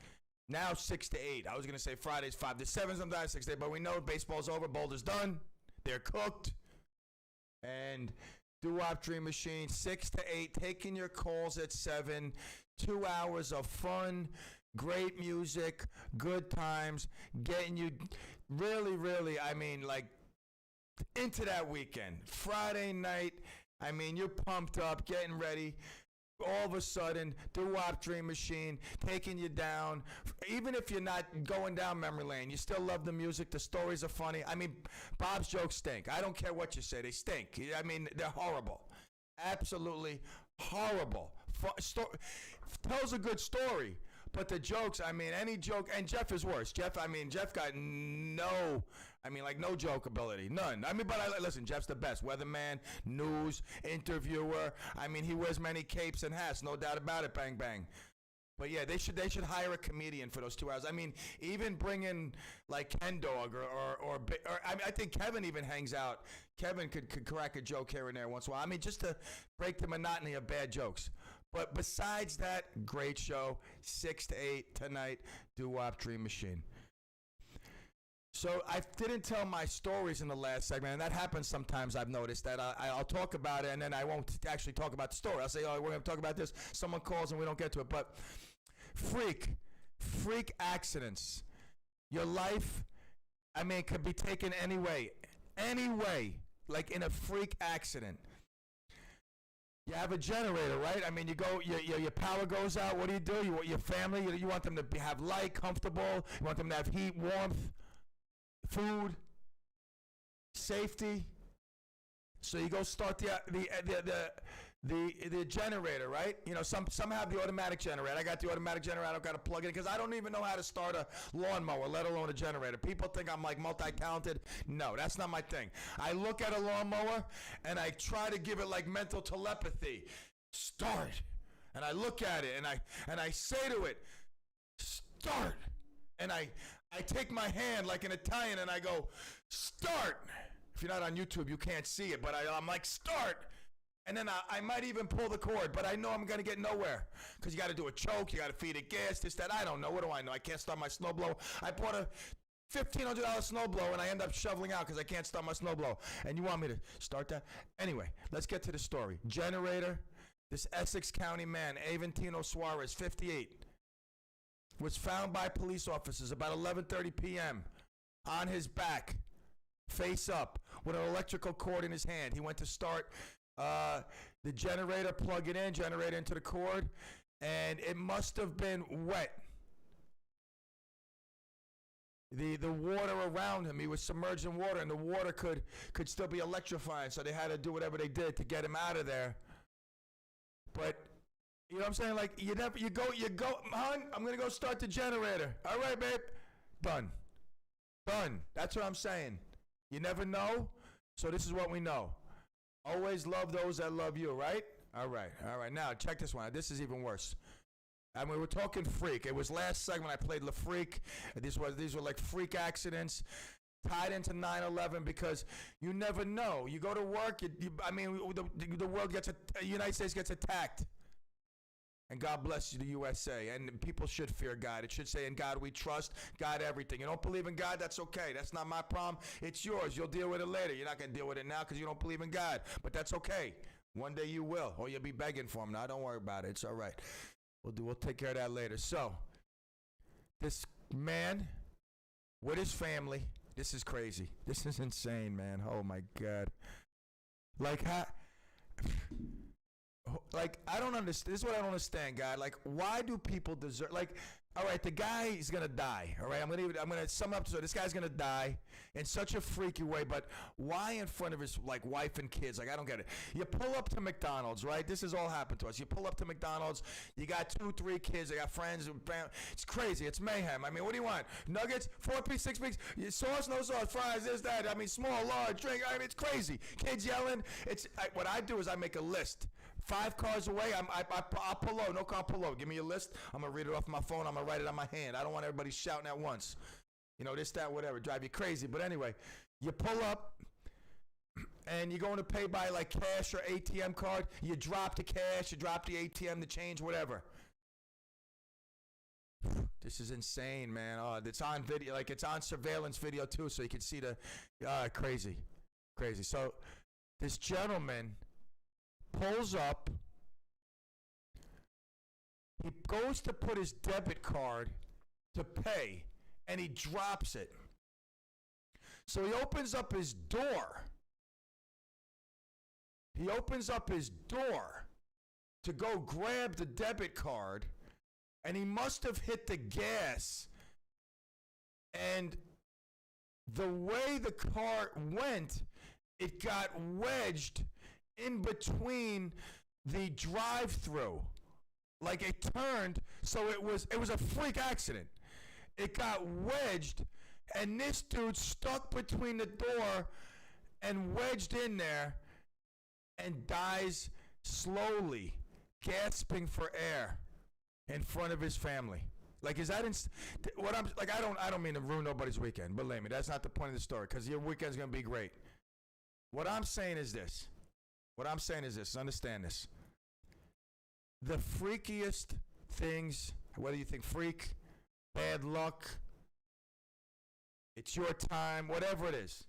Now 6 to 8. I was going to say Fridays 5 to 7, sometimes 6 to 8, but we know baseball's over, Boulder's done, they're cooked. And Doo-Wop Dream Machine, 6 to 8, taking your calls at 7. 2 hours of fun, great music, good times, getting you really, really, I mean, like, into that weekend. Friday night, I mean, you're pumped up, getting ready. All of a sudden, Doo-Wop Dream Machine taking you down. Even if you're not going down memory lane, you still love the music. The stories are funny. I mean, Bob's jokes stink. I don't care what you say. They stink. I mean, they're horrible. Absolutely horrible. Tells a good story. But the jokes, I mean, any joke, and Jeff is worse. Jeff got no joke ability. None. I mean, but listen, Jeff's the best. Weatherman, news, interviewer. I mean, he wears many capes and hats, no doubt about it, bang, bang. But yeah, they should hire a comedian for those 2 hours. I mean, even bring in like Ken Dog or I mean, I think Kevin even hangs out. Kevin could crack a joke here and there once in a while. I mean, just to break the monotony of bad jokes. But besides that, great show, 6 to 8 tonight, Doo-Wop Dream Machine. So I didn't tell my stories in the last segment, and that happens sometimes. I've noticed that I'll talk about it, and then I won't actually talk about the story. I'll say, oh, we're going to talk about this. Someone calls, and we don't get to it. But freak accidents. Your life, I mean, could be taken any way, like in a freak accident. You have a generator, right? I mean, you go, your power goes out. What do? You want your family, you want them to have light, comfortable. You want them to have heat, warmth, food, safety. So you go start the generator, right? You know, some have the automatic generator. I got the automatic generator. I don't got to plug it in because I don't even know how to start a lawnmower, let alone a generator. People think I'm like multi-talented. No, that's not my thing. I look at a lawnmower and I try to give it like mental telepathy. Start. And I look at it and I say to it, start. And I take my hand like an Italian and I go, start. If you're not on YouTube, you can't see it, but I'm like, start. And then I might even pull the cord, but I know I'm going to get nowhere because you got to do a choke, you got to feed it gas, this, that. I don't know. What do I know? I can't start my snowblower. I bought a $1,500 snowblower, and I end up shoveling out because I can't start my snowblower. And you want me to start that? Anyway, let's get to the story. Generator, this Essex County man, Aventino Suarez, 58, was found by police officers about 11:30 p.m. on his back, face up, with an electrical cord in his hand. He went to start the generator, plug it in, generator into the cord, and it must have been wet. The water around him, he was submerged in water, and the water could still be electrifying, so they had to do whatever they did to get him out of there. But you know what I'm saying? Like, you go, hon, I'm gonna go start the generator. All right, babe. Done. That's what I'm saying. You never know, so this is what we know. Always love those that love you, right? All right. Now, check this one out. This is even worse. I mean, we're talking freak. It was last segment I played La Freak. These were like freak accidents tied into 9/11 because you never know. You go to work, the world the United States gets attacked. And God bless you, the USA. And people should fear God. It should say, in God we trust, God everything. You don't believe in God, that's okay. That's not my problem. It's yours. You'll deal with it later. You're not going to deal with it now because you don't believe in God. But that's okay. One day you will. Or you'll be begging for him. Now, don't worry about it. It's all right. We'll take care of that later. So, this man with his family, this is crazy. This is insane, man. Oh, my God. I don't understand. This is what I don't understand, God. Like, why do people deserve? Like, all right, the guy is gonna die. All right, I'm gonna sum up. So this guy's gonna die in such a freaky way. But why in front of his wife and kids? Like, I don't get it. You pull up to McDonald's, right? This has all happened to us. You pull up to McDonald's. You got 2, 3 kids. They got friends. It's crazy. It's mayhem. I mean, what do you want? Nuggets, 4-piece, 6-piece, sauce, no sauce, fries, this, that. I mean, small, large, drink. I mean, it's crazy. Kids yelling. What I do is I make a list. 5 cars away, I'll pull over. No car, pull over. Give me a list. I'm going to read it off my phone. I'm going to write it on my hand. I don't want everybody shouting at once. You know, this, that, whatever. Drive you crazy. But anyway, you pull up, and you're going to pay by, cash or ATM card. You drop the cash. You drop the ATM, the change, whatever. This is insane, man. Oh, it's on video. It's on surveillance video, too, so you can see the... crazy. Crazy. So, this gentleman... pulls up, he goes to put his debit card to pay, and he drops it. So he opens up his door. He opens up his door to go grab the debit card, and he must have hit the gas. And the way the car went, it got wedged in between the drive-through. It turned, so it was a freak accident. It got wedged, and this dude stuck between the door and wedged in there and dies slowly, gasping for air in front of his family. Is that I don't mean to ruin nobody's weekend. Believe me, that's not the point of the story, because your weekend's going to be great. What I'm saying is this. Understand this. The freakiest things, whether you think freak, bad luck, it's your time, whatever it is,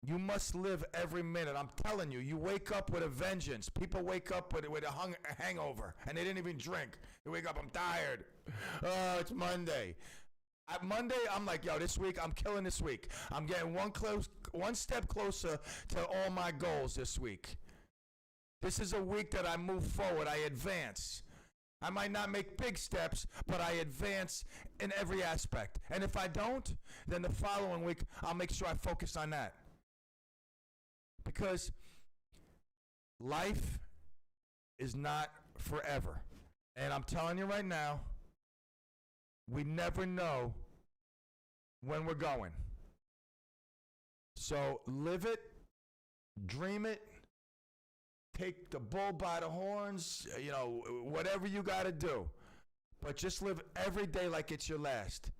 you must live every minute. I'm telling you, you wake up with a vengeance. People wake up with a hangover, and they didn't even drink. They wake up, I'm tired. Oh, it's Monday. Monday, I'm like, yo, this week, I'm killing this week. I'm getting one step closer to all my goals this week. This is a week that I move forward. I advance. I might not make big steps, but I advance in every aspect. And if I don't, then the following week, I'll make sure I focus on that. Because life is not forever. And I'm telling you right now, we never know when we're going. So live it, dream it, take the bull by the horns, whatever you got to do. But just live every day like it's your last.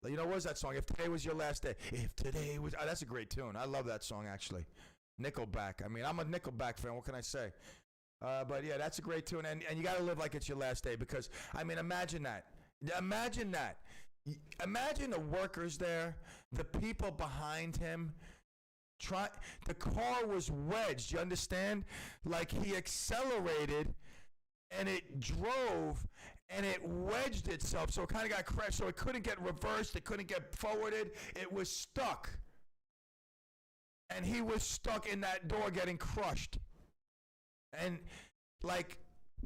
What's that song? If today was your last day. If today was... that's a great tune. I love that song, actually. Nickelback. I mean, I'm a Nickelback fan. What can I say? But, yeah, that's a great tune. And you got to live like it's your last day because, imagine that. Imagine that. Imagine the workers there, the people behind him. The car was wedged, you understand? Like he accelerated and it drove and it wedged itself, so it kind of got crashed, so it couldn't get reversed, it couldn't get forwarded, it was stuck. And he was stuck in that door getting crushed. And like,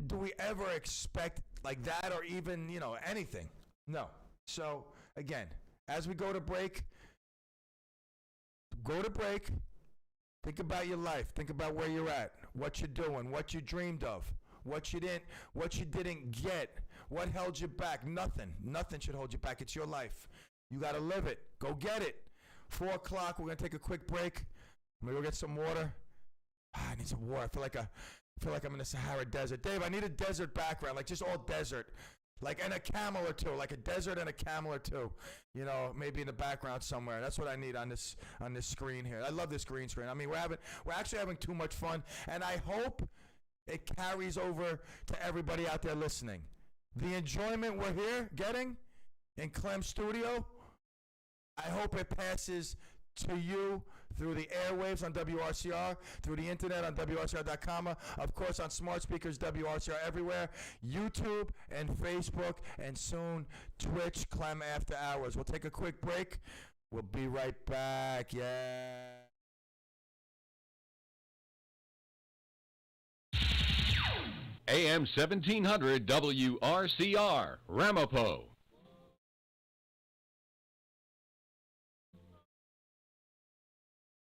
do we ever expect like that or even, anything? No. So again, as we go to break, think about your life, think about where you're at, what you're doing, what you dreamed of, what you didn't get, what held you back. Nothing should hold you back. It's your life. You got to live it. Go get it. 4 o'clock, we're going to take a quick break. I'm going to go get some water. I need some water. I feel like I'm in the Sahara Desert. Dave, I need a desert background, like just all desert. And a camel or two, like a desert and a camel or two, maybe in the background somewhere. That's what I need on this screen here. I love this green screen. I mean, we're actually having too much fun, and I hope it carries over to everybody out there listening. The enjoyment we're here getting in CLEM Studio, I hope it passes to you through the airwaves on WRCR, through the internet on WRCR.com, of course on smart speakers, WRCR everywhere, YouTube and Facebook, and soon Twitch, CLEM After Hours. We'll take a quick break. We'll be right back. Yeah. AM 1700 WRCR, Ramapo.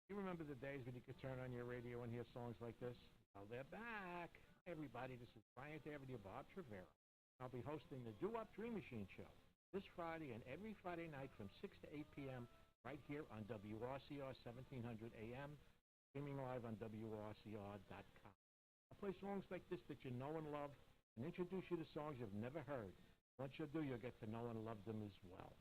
You remember the days when you could turn on your radio and hear songs like this? Well, they're back. Hi, everybody, this is Bryant Avenue Bob Trevera. I'll be hosting the Do-Up Dream Machine Show this Friday and every Friday night from 6 to 8 p.m. right here on WRCR 1700 AM, streaming live on WRCR.com. I'll play songs like this that you know and love and introduce you to songs you've never heard. Once you do, you'll get to know and love them as well.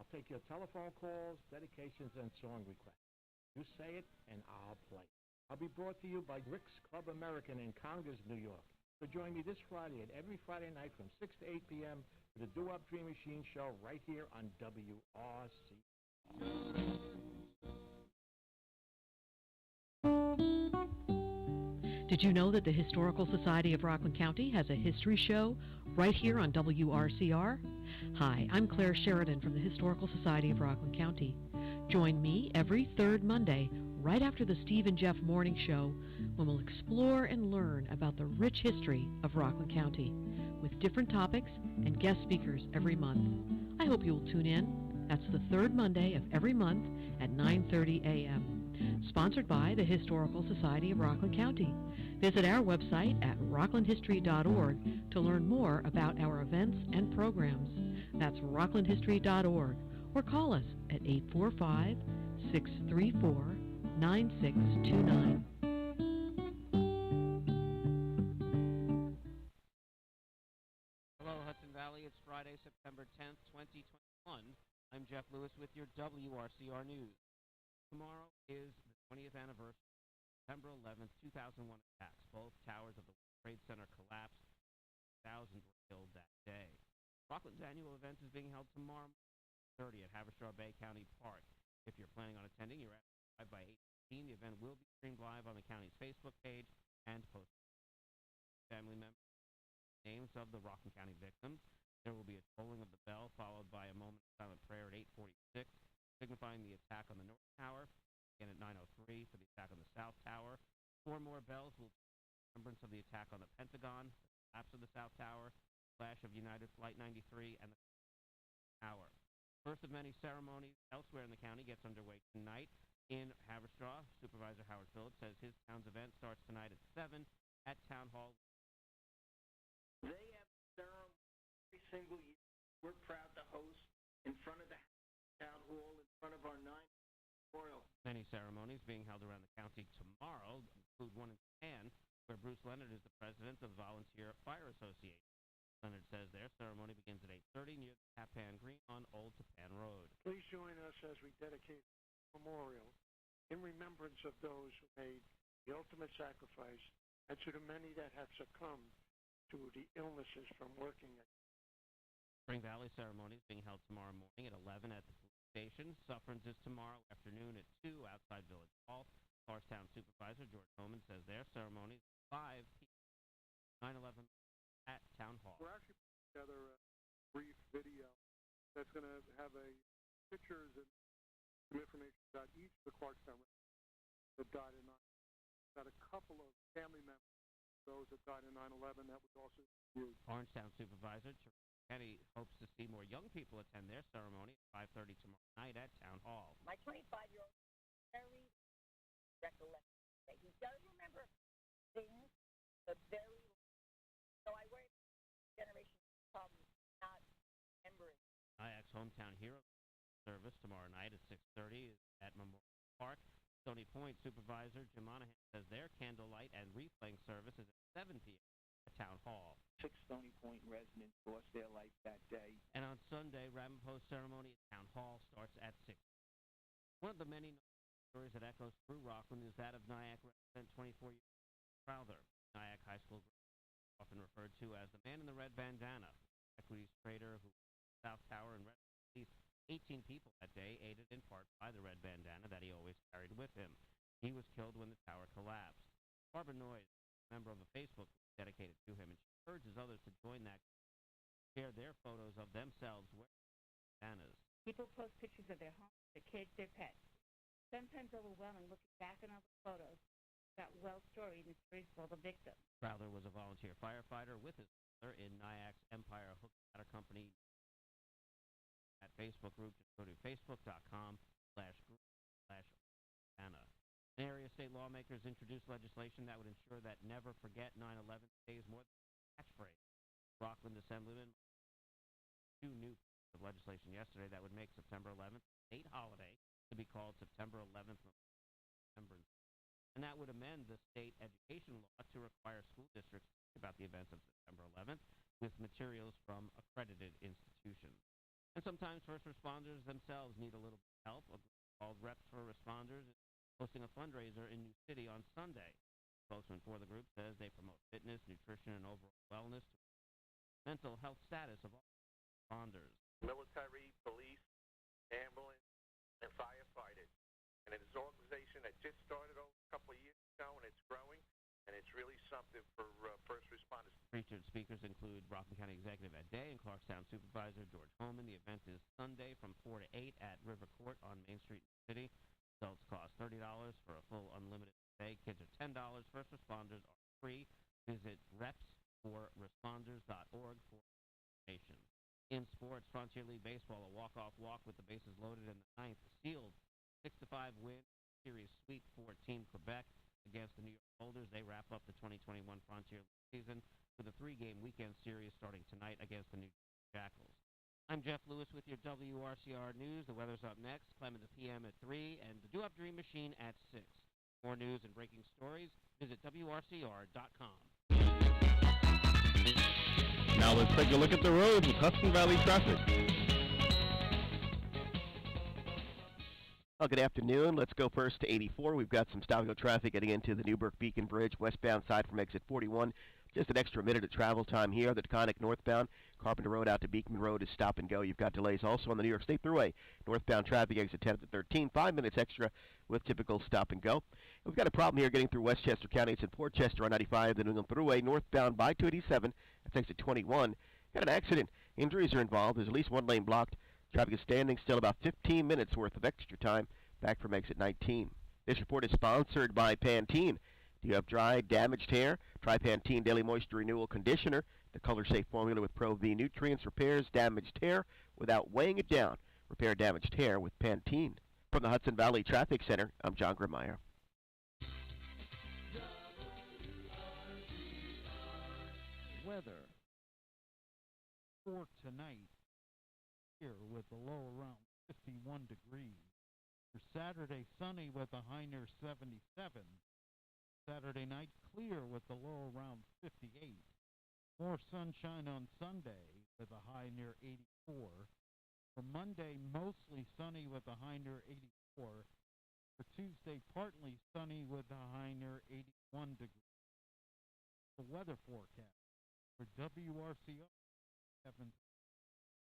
I'll take your telephone calls, dedications, and song requests. You say it, and I'll play. I'll be brought to you by Rick's Club American in Congers, New York. So join me this Friday and every Friday night from 6 to 8 p.m. for the Do-Up Dream Machine Show right here on WRC. Did you know that the Historical Society of Rockland County has a history show right here on WRCR? Hi, I'm Claire Sheridan from the Historical Society of Rockland County. Join me every third Monday, right after the Steve and Jeff Morning Show, when we'll explore and learn about the rich history of Rockland County, with different topics and guest speakers every month. I hope you'll tune in. That's the third Monday of every month at 9:30 a.m. Sponsored by the Historical Society of Rockland County. Visit our website at rocklandhistory.org to learn more about our events and programs. That's rocklandhistory.org. Or call us at 845-634-9629. Hello, Hudson Valley. It's Friday, September 10th, 2021. I'm Jeff Lewis with your WRCR News. Tomorrow is the 20th anniversary of September 11th, 2001 attacks. Both towers of the World Trade Center collapsed. Thousands were killed that day. Rockland's annual event is being held tomorrow 30 at Haverstraw Bay County Park. If you're planning on attending, you're at 5 by 8:15. The event will be streamed live on the county's Facebook page and posted. Family members, names of the Rockland County victims. There will be a tolling of the bell followed by a moment of silent prayer at 8:46, signifying the attack on the North Tower. Again at 9:03 for the attack on the South Tower. 4 more bells will remembrance of the attack on the Pentagon, the collapse of the South Tower, flash of United Flight 93, and the tower. First of many ceremonies elsewhere in the county gets underway tonight in Haverstraw. Supervisor Howard Phillips says his town's event starts tonight at 7 at Town Hall. They have a ceremony every single year. We're proud to host in front of the Town Hall, in front of our 9 memorial. Many ceremonies being held around the county tomorrow include one in Japan, where Bruce Leonard is the president of the Volunteer Fire Association. Leonard says their ceremony begins at 8:30 near the Tappan Green on Old Tappan Road. Please join us as we dedicate a memorial in remembrance of those who made the ultimate sacrifice and to the many that have succumbed to the illnesses from working Spring Valley ceremony is being held tomorrow morning at 11 at the police station. Sufferance is tomorrow afternoon at 2 outside Village Hall. Clarkstown Supervisor George Homan says their ceremony is 5 p.m. 9/11 at Town Hall. We're actually putting together a brief video that's going to have pictures and some information about each of the Clarkstown residents that died in 9/11. Got a couple of family members, those that died in 9/11, that was also used. Orangetown Supervisor Teresa Kenny hopes to see more young people attend their ceremony at 5:30 tomorrow night at Town Hall. My 25-year-old very recollected. He does remember things, but very. So I worry generation problems not remembering. IX Hometown Hero service tomorrow night at 6:30 at Memorial Park. Stony Point Supervisor Jim Monahan says their candlelight and wreath-laying service is at 7 p.m. at Town Hall. 6 Stony Point residents lost their life that day. And on Sunday, Ramapo's ceremony at Town Hall starts at 6. One of the many stories that echoes through Rockland is that of Nyack resident 24-year-old Crowther. Nyack High School often referred to as the man in the red bandana. Equities trader who South Tower and at least 18 people that day, aided in part by the red bandana that he always carried with him. He was killed when the tower collapsed. Barbara Noyes, a member of a Facebook group dedicated to him, and she urges others to join that group, share their photos of themselves wearing bandanas. People post pictures of their homes, their kids, their pets. Sometimes overwhelming looking back on all the photos about well-storied and stories for the victims. Crowther was a volunteer firefighter with his mother in Nyack's Empire Hook Ladder Company. At Facebook group, just go to facebook.com/group/Anna. Area state lawmakers introduced legislation that would ensure that Never Forget 9/11 stays more than a catchphrase. Rockland Assemblyman two new pieces of legislation yesterday that would make September 11th a state holiday to be called September 11th November. And that would amend the state education law to require school districts to think about the events of September 11th with materials from accredited institutions. And sometimes first responders themselves need a little bit of help. A group called Reps for Responders is hosting a fundraiser in New City on Sunday. The spokesman for the group says they promote fitness, nutrition, and overall wellness to mental health status of all responders. Military, police, ambulance, and firefighters. And it's an organization that just started a couple of years ago, and it's growing, and it's really something for first responders. Featured speakers include Rockland County Executive Ed Day and Clarkstown Supervisor George Holman. The event is Sunday from 4 to 8 at River Court on Main Street in the city. Adults cost $30 for a full unlimited stay. Kids are $10. First responders are free. Visit repsforresponders.org for information. In sports, Frontier League Baseball, a walk-off walk with the bases loaded in the ninth, sealed 6-5 win series sweep for Team Quebec against the New York Holders. They wrap up the 2021 Frontier League season with a 3-game weekend series starting tonight against the New York Jackals. I'm Jeff Lewis with your WRCR News. The weather's up next. Clem in the PM at 3 and the Do Up Dream Machine at 6. More news and breaking stories, visit WRCR.com. Now let's take a look at the roads with Hudson Valley traffic. Well, good afternoon. Let's go first to 84. We've got some stop-and-go traffic getting into the Newburgh Beacon Bridge, westbound side from exit 41. Just an extra minute of travel time here. The Taconic northbound, Carpenter Road out to Beekman Road is stop and go. You've got delays also on the New York State Thruway. Northbound traffic exit 10 to 13, 5 minutes extra with typical stop and go. We've got a problem here getting through Westchester County. It's in Port Chester on 95, the New England Thruway, northbound by 287. That's exit 21. Got an accident. Injuries are involved. There's at least one lane blocked. Traffic is standing still, about 15 minutes worth of extra time back from exit 19. This report is sponsored by Pantene. Do you have dry, damaged hair? Try Pantene Daily Moisture Renewal Conditioner, the color-safe formula with Pro V nutrients, repairs damaged hair without weighing it down. Repair damaged hair with Pantene. From the Hudson Valley Traffic Center, I'm John Grimeyer. Weather for tonight here with a low around 51 degrees. For Saturday, sunny with a high near 77. Saturday night, clear with a low around 58. More sunshine on Sunday with a high near 84. For Monday, mostly sunny with a high near 84. For Tuesday, partly sunny with a high near 81 degrees. The weather forecast for WRCR, Kevin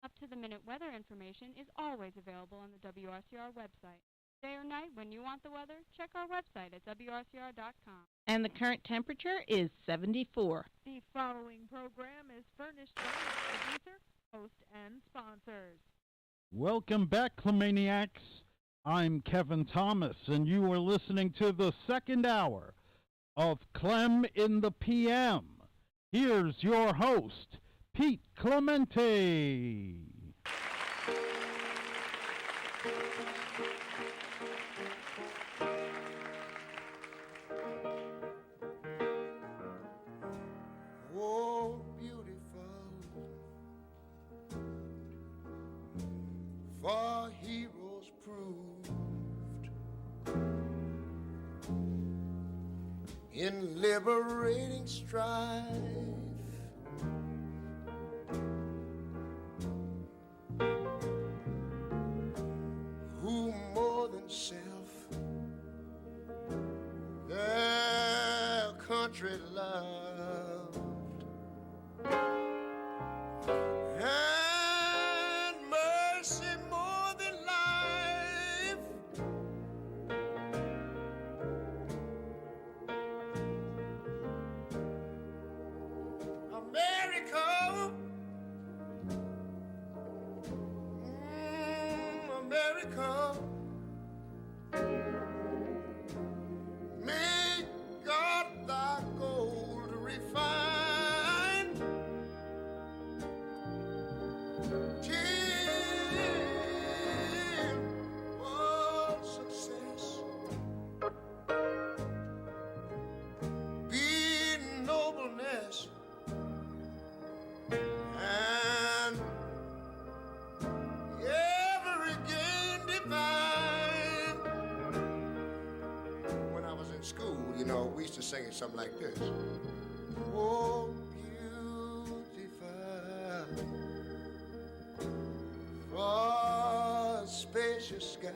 Up-to-the-minute weather information is always available on the WRCR website. Day or night, when you want the weather, check our website at WRCR.com. And the current temperature is 74. The following program is furnished by its producer, host, and sponsors. Welcome back, Clemaniacs. I'm Kevin Thomas, and you are listening to the second hour of Clem in the PM. Here's your host, Pete Clemente. Oh, beautiful, for heroes proved in liberating strife. Who more than self their country loved, and mercy more than life. America, America, may God thy gold refine till all success be nobleness and every gain divine. When I was in school, you know, we used to sing it something like this. Oh, beautiful, for spacious skies,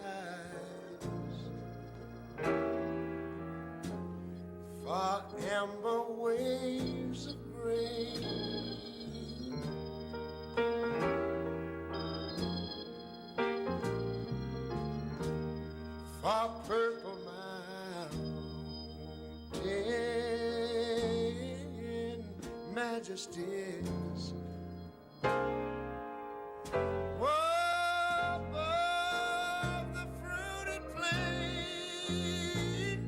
for amber waves of grain, for purple mountain majesties, above the fruited plain.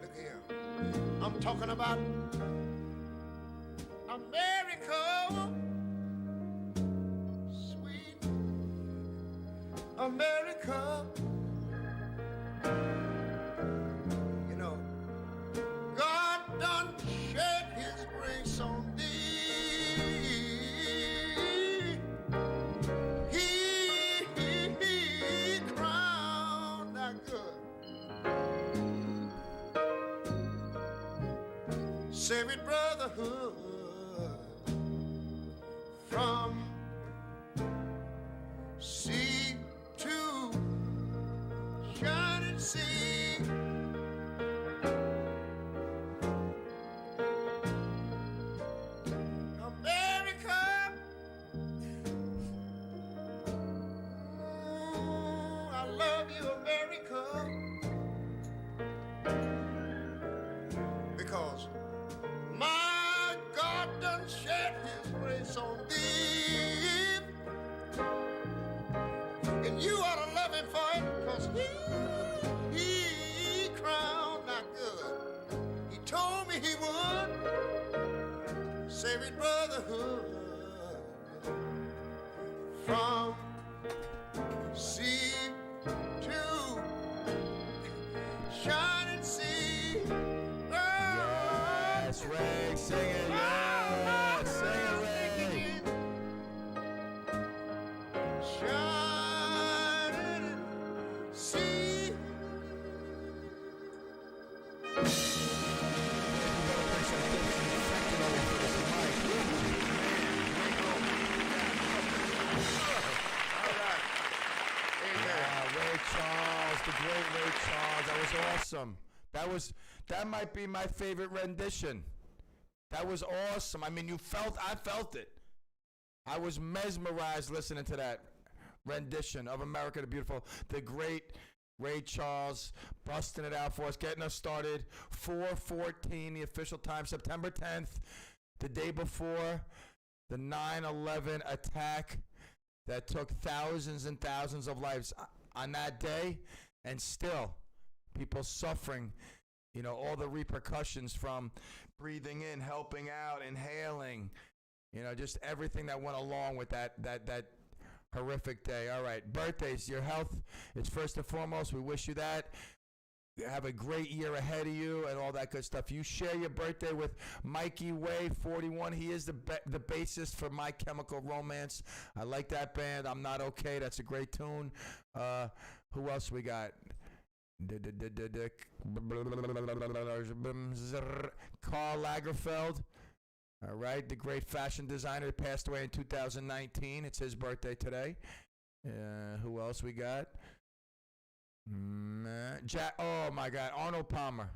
Look here, I'm talking about America, sweet America. You know, God done shed his grace on thee. He crowned thy good. Saving brotherhood from sea to shining sea. America, I love you, America, because my God done shed his grace on thee, and you ought to love him for it, because he crowned thy good. He told me he would save his brotherhood from sea to shining sea. Yes, Ray, sing it, yeah, sing it, Ray. Shining sea. Ray Charles, the great Ray Charles. That was awesome. That might be my favorite rendition. That was awesome. I mean, I felt it. I was mesmerized listening to that rendition of America the Beautiful. The great Ray Charles busting it out for us, getting us started. 4:14, the official time, September 10th, the day before the 9/11 attack that took thousands and thousands of lives on that day, and still people suffering, you know, all the repercussions from breathing in, helping out, inhaling, you know, just everything that went along with that horrific day. All right, birthdays, your health is first and foremost. We wish you that. Have a great year ahead of you and all that good stuff. You share your birthday with Mikey Way, 41. He is the bassist for My Chemical Romance. I like that band. I'm Not Okay. That's a great tune. Who else we got? Karl Lagerfeld. All right, the great fashion designer passed away in 2019. It's his birthday today. Who else we got? Oh my God, Arnold Palmer.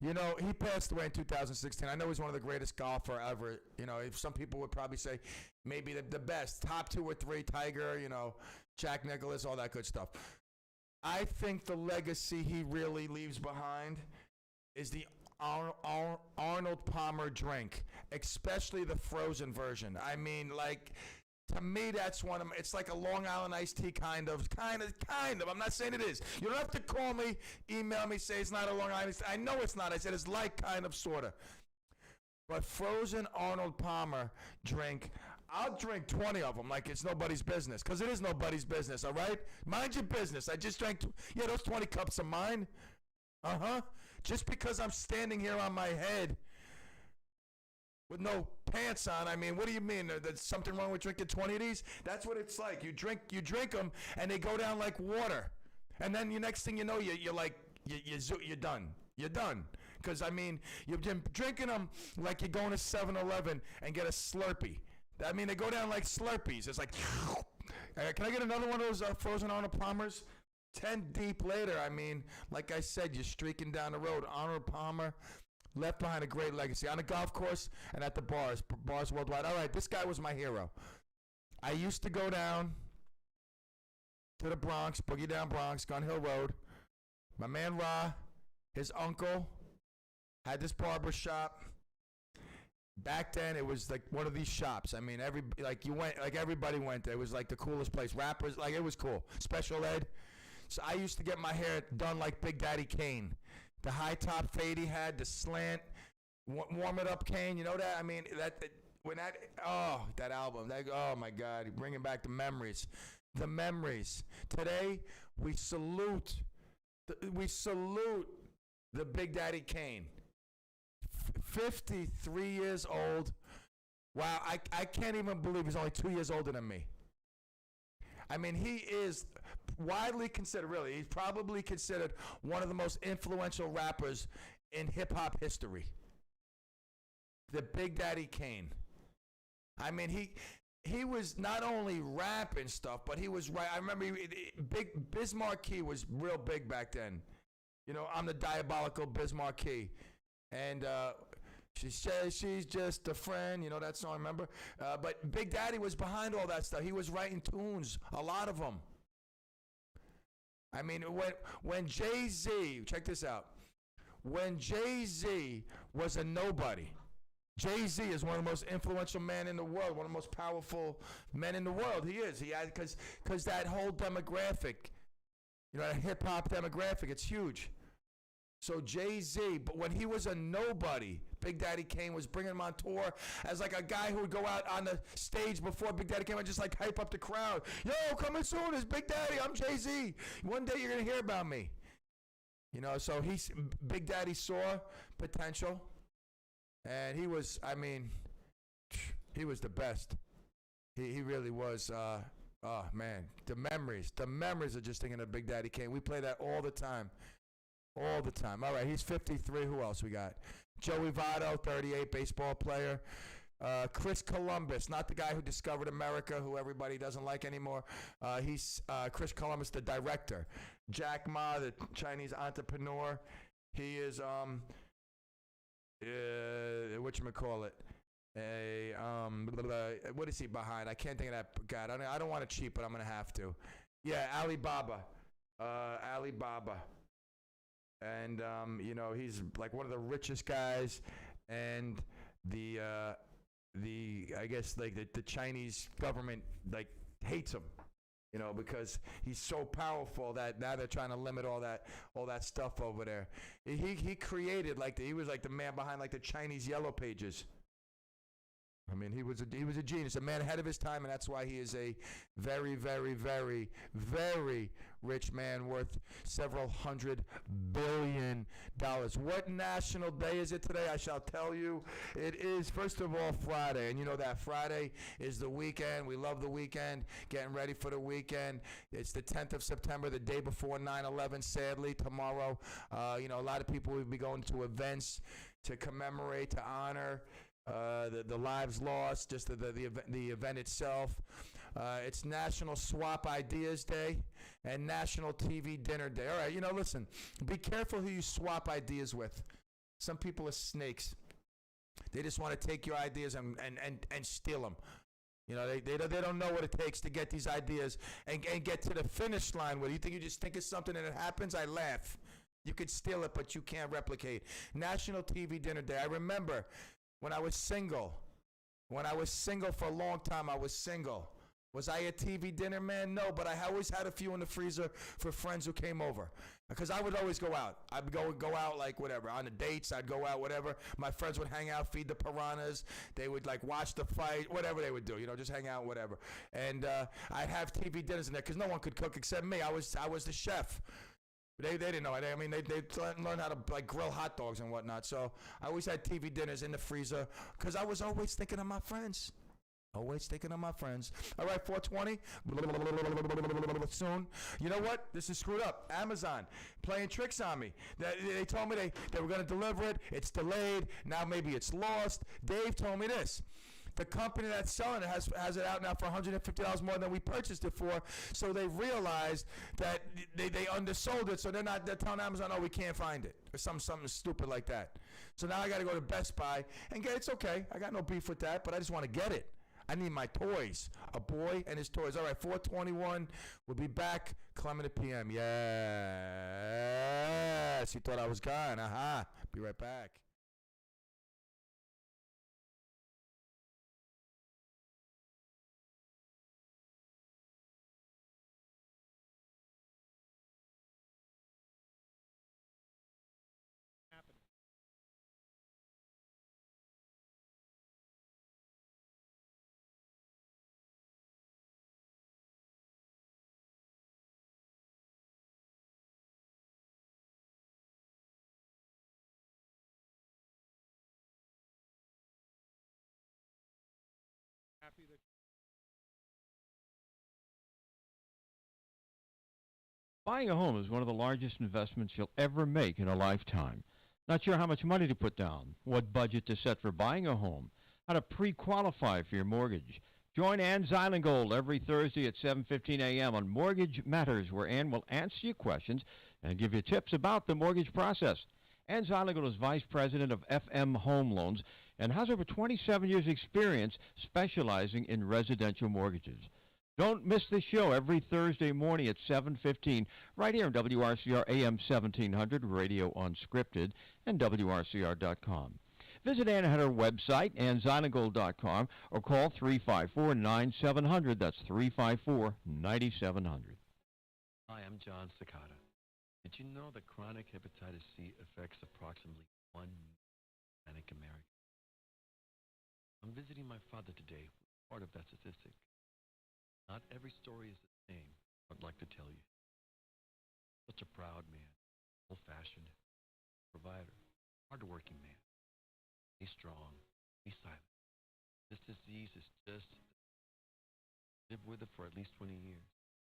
You know, he passed away in 2016. I know he's one of the greatest golfer ever. You know, if some people would probably say maybe the best, top 2 or 3, Tiger, you know, Jack Nicklaus, all that good stuff. I think the legacy he really leaves behind is the Arnold Palmer drink, especially the frozen version. I mean, like, to me, that's one of my, it's like a Long Island iced tea kind of. I'm not saying it is. You don't have to call me, email me, say it's not a Long Island iced tea. I know it's not. I said it's like, kind of, sort of. But frozen Arnold Palmer drink, I'll drink 20 of them like it's nobody's business, because it is nobody's business, all right? Mind your business. I just drank, those 20 cups are mine. Uh-huh. Just because I'm standing here on my head with no pants on, I mean, what do you mean? There's something wrong with drinking 20 of these? That's what it's like. You drink them, and they go down like water. And then the next thing you know, you're done. You're done. Because, I mean, you're drinking them like you're going to 7-Eleven and get a Slurpee. I mean, they go down like Slurpees. It's like, can I get another one of those frozen Arnold Palmers? 10 deep later, I mean, like I said, you're streaking down the road. Arnold Palmer left behind a great legacy on the golf course and at the bars worldwide. All right, this guy was my hero. I used to go down to the Bronx, Boogie Down Bronx, Gun Hill Road. My man Ra, his uncle, had this barber shop. Back then, it was like one of these shops. I mean, everybody went there. It was like the coolest place. Rappers, like, it was cool. Special ed. So I used to get my hair done like Big Daddy Kane. The high top fade he had, the slant, warm it up Kane. You know that? I mean, that album. Oh my God, bringing back the memories. The memories. Today we salute the Big Daddy Kane. 53 years old. Wow, I can't even believe he's only 2 years older than me. I mean, he is widely considered, really, he's probably considered one of the most influential rappers in hip-hop history. The Big Daddy Kane. I mean, he was not only rapping stuff, but he was right. I remember Biz Markie was real big back then. You know, I'm the diabolical Biz Markie. And she says she's just a friend. You know that song, remember? But Big Daddy was behind all that stuff. He was writing tunes, a lot of them. I mean, when Jay-Z, check this out. When Jay-Z was a nobody, Jay-Z is one of the most influential men in the world, one of the most powerful men in the world. He is. He had, because that whole demographic, you know, that hip-hop demographic, it's huge. So Jay-Z, but when he was a nobody, Big Daddy Kane was bringing him on tour as like a guy who would go out on the stage before Big Daddy came and just like hype up the crowd. Yo, coming soon is Big Daddy. I'm Jay-Z. One day you're going to hear about me. You know, so Big Daddy saw potential. And he was, I mean, he was the best. He really was. Oh, man, the memories are just thinking of Big Daddy Kane. We play that all the time. All the time. All right, he's 53. Who else we got? Joey Votto, 38, baseball player. Chris Columbus, not the guy who discovered America, who everybody doesn't like anymore. He's Chris Columbus, the director. Jack Ma, the Chinese entrepreneur. He is, whatchamacallit? what is he behind? I can't think of that. God, I don't want to cheat, but I'm gonna have to. Yeah, Alibaba. Alibaba. And he's like one of the richest guys, and the I guess like the Chinese government like hates him, because he's so powerful that now they're trying to limit all that stuff over there. He created he was like the man behind like the Chinese Yellow Pages. I mean, he was a genius, a man ahead of his time, and that's why he is a very, very, very, very rich man worth several $100 billion. What national day is it today? I shall tell you. It is, first of all, Friday, and you know that Friday is the weekend. We love the weekend, getting ready for the weekend. It's the 10th of September, the day before 9/11, sadly, tomorrow. A lot of people will be going to events to commemorate, to honor the lives lost, just the event itself. It's National Swap Ideas Day and National TV Dinner Day. All right, listen, be careful who you swap ideas with. Some people are snakes. They just want to take your ideas and steal them. They don't know what it takes to get these ideas and get to the finish line with it. You think you just think of something and it happens? I laugh. You could steal it, but you can't replicate. National TV Dinner Day. I remember when I was single for a long time, I was single. Was I a TV dinner man? No, but I always had a few in the freezer for friends who came over. Because I would always go out. I'd go out like whatever. On the dates, I'd go out, whatever. My friends would hang out, feed the piranhas. They would watch the fight, whatever they would do, just hang out, whatever. And I'd have TV dinners in there because no one could cook except me. I was the chef. They didn't know. They learned how to grill hot dogs and whatnot. So I always had TV dinners in the freezer because I was always thinking of my friends. Always thinking of my friends. All right, 420. Soon. You know what? This is screwed up. Amazon playing tricks on me. They told me they were going to deliver it. It's delayed. Now maybe it's lost. Dave told me this. The company that's selling it has it out now for $150 more than we purchased it for. So they realized that they undersold it. So they're telling Amazon, oh, we can't find it, or something stupid like that. So now I got to go to Best Buy and get it. It's okay. I got no beef with that, but I just want to get it. I need my toys. A boy and his toys. All right, 421. We'll be back. Clem at PM. Yes. You thought I was gone. Aha. Be right back. Buying a home is one of the largest investments you'll ever make in a lifetime. Not sure how much money to put down, what budget to set for buying a home, how to pre-qualify for your mortgage. Join Ann Zylingold every Thursday at 7:15 a.m. on Mortgage Matters, where Ann will answer your questions and give you tips about the mortgage process. Ann Zylingold is Vice President of FM Home Loans and has over 27 years' experience specializing in residential mortgages. Don't miss the show every Thursday morning at 7:15 right here on WRCR AM 1700, Radio Unscripted, and WRCR.com. Visit Ann at her website, annzylingold.com, or call 354-9700. That's 354-9700. Hi, I'm John Cicada. Did you know that chronic hepatitis C affects approximately 1 million Americans? I'm visiting my father today, part of that statistic. Not every story is the same, I'd like to tell you. Such a proud man, old-fashioned, provider, hard-working man. Be strong, be silent. This disease is just... Lived with it for at least 20 years.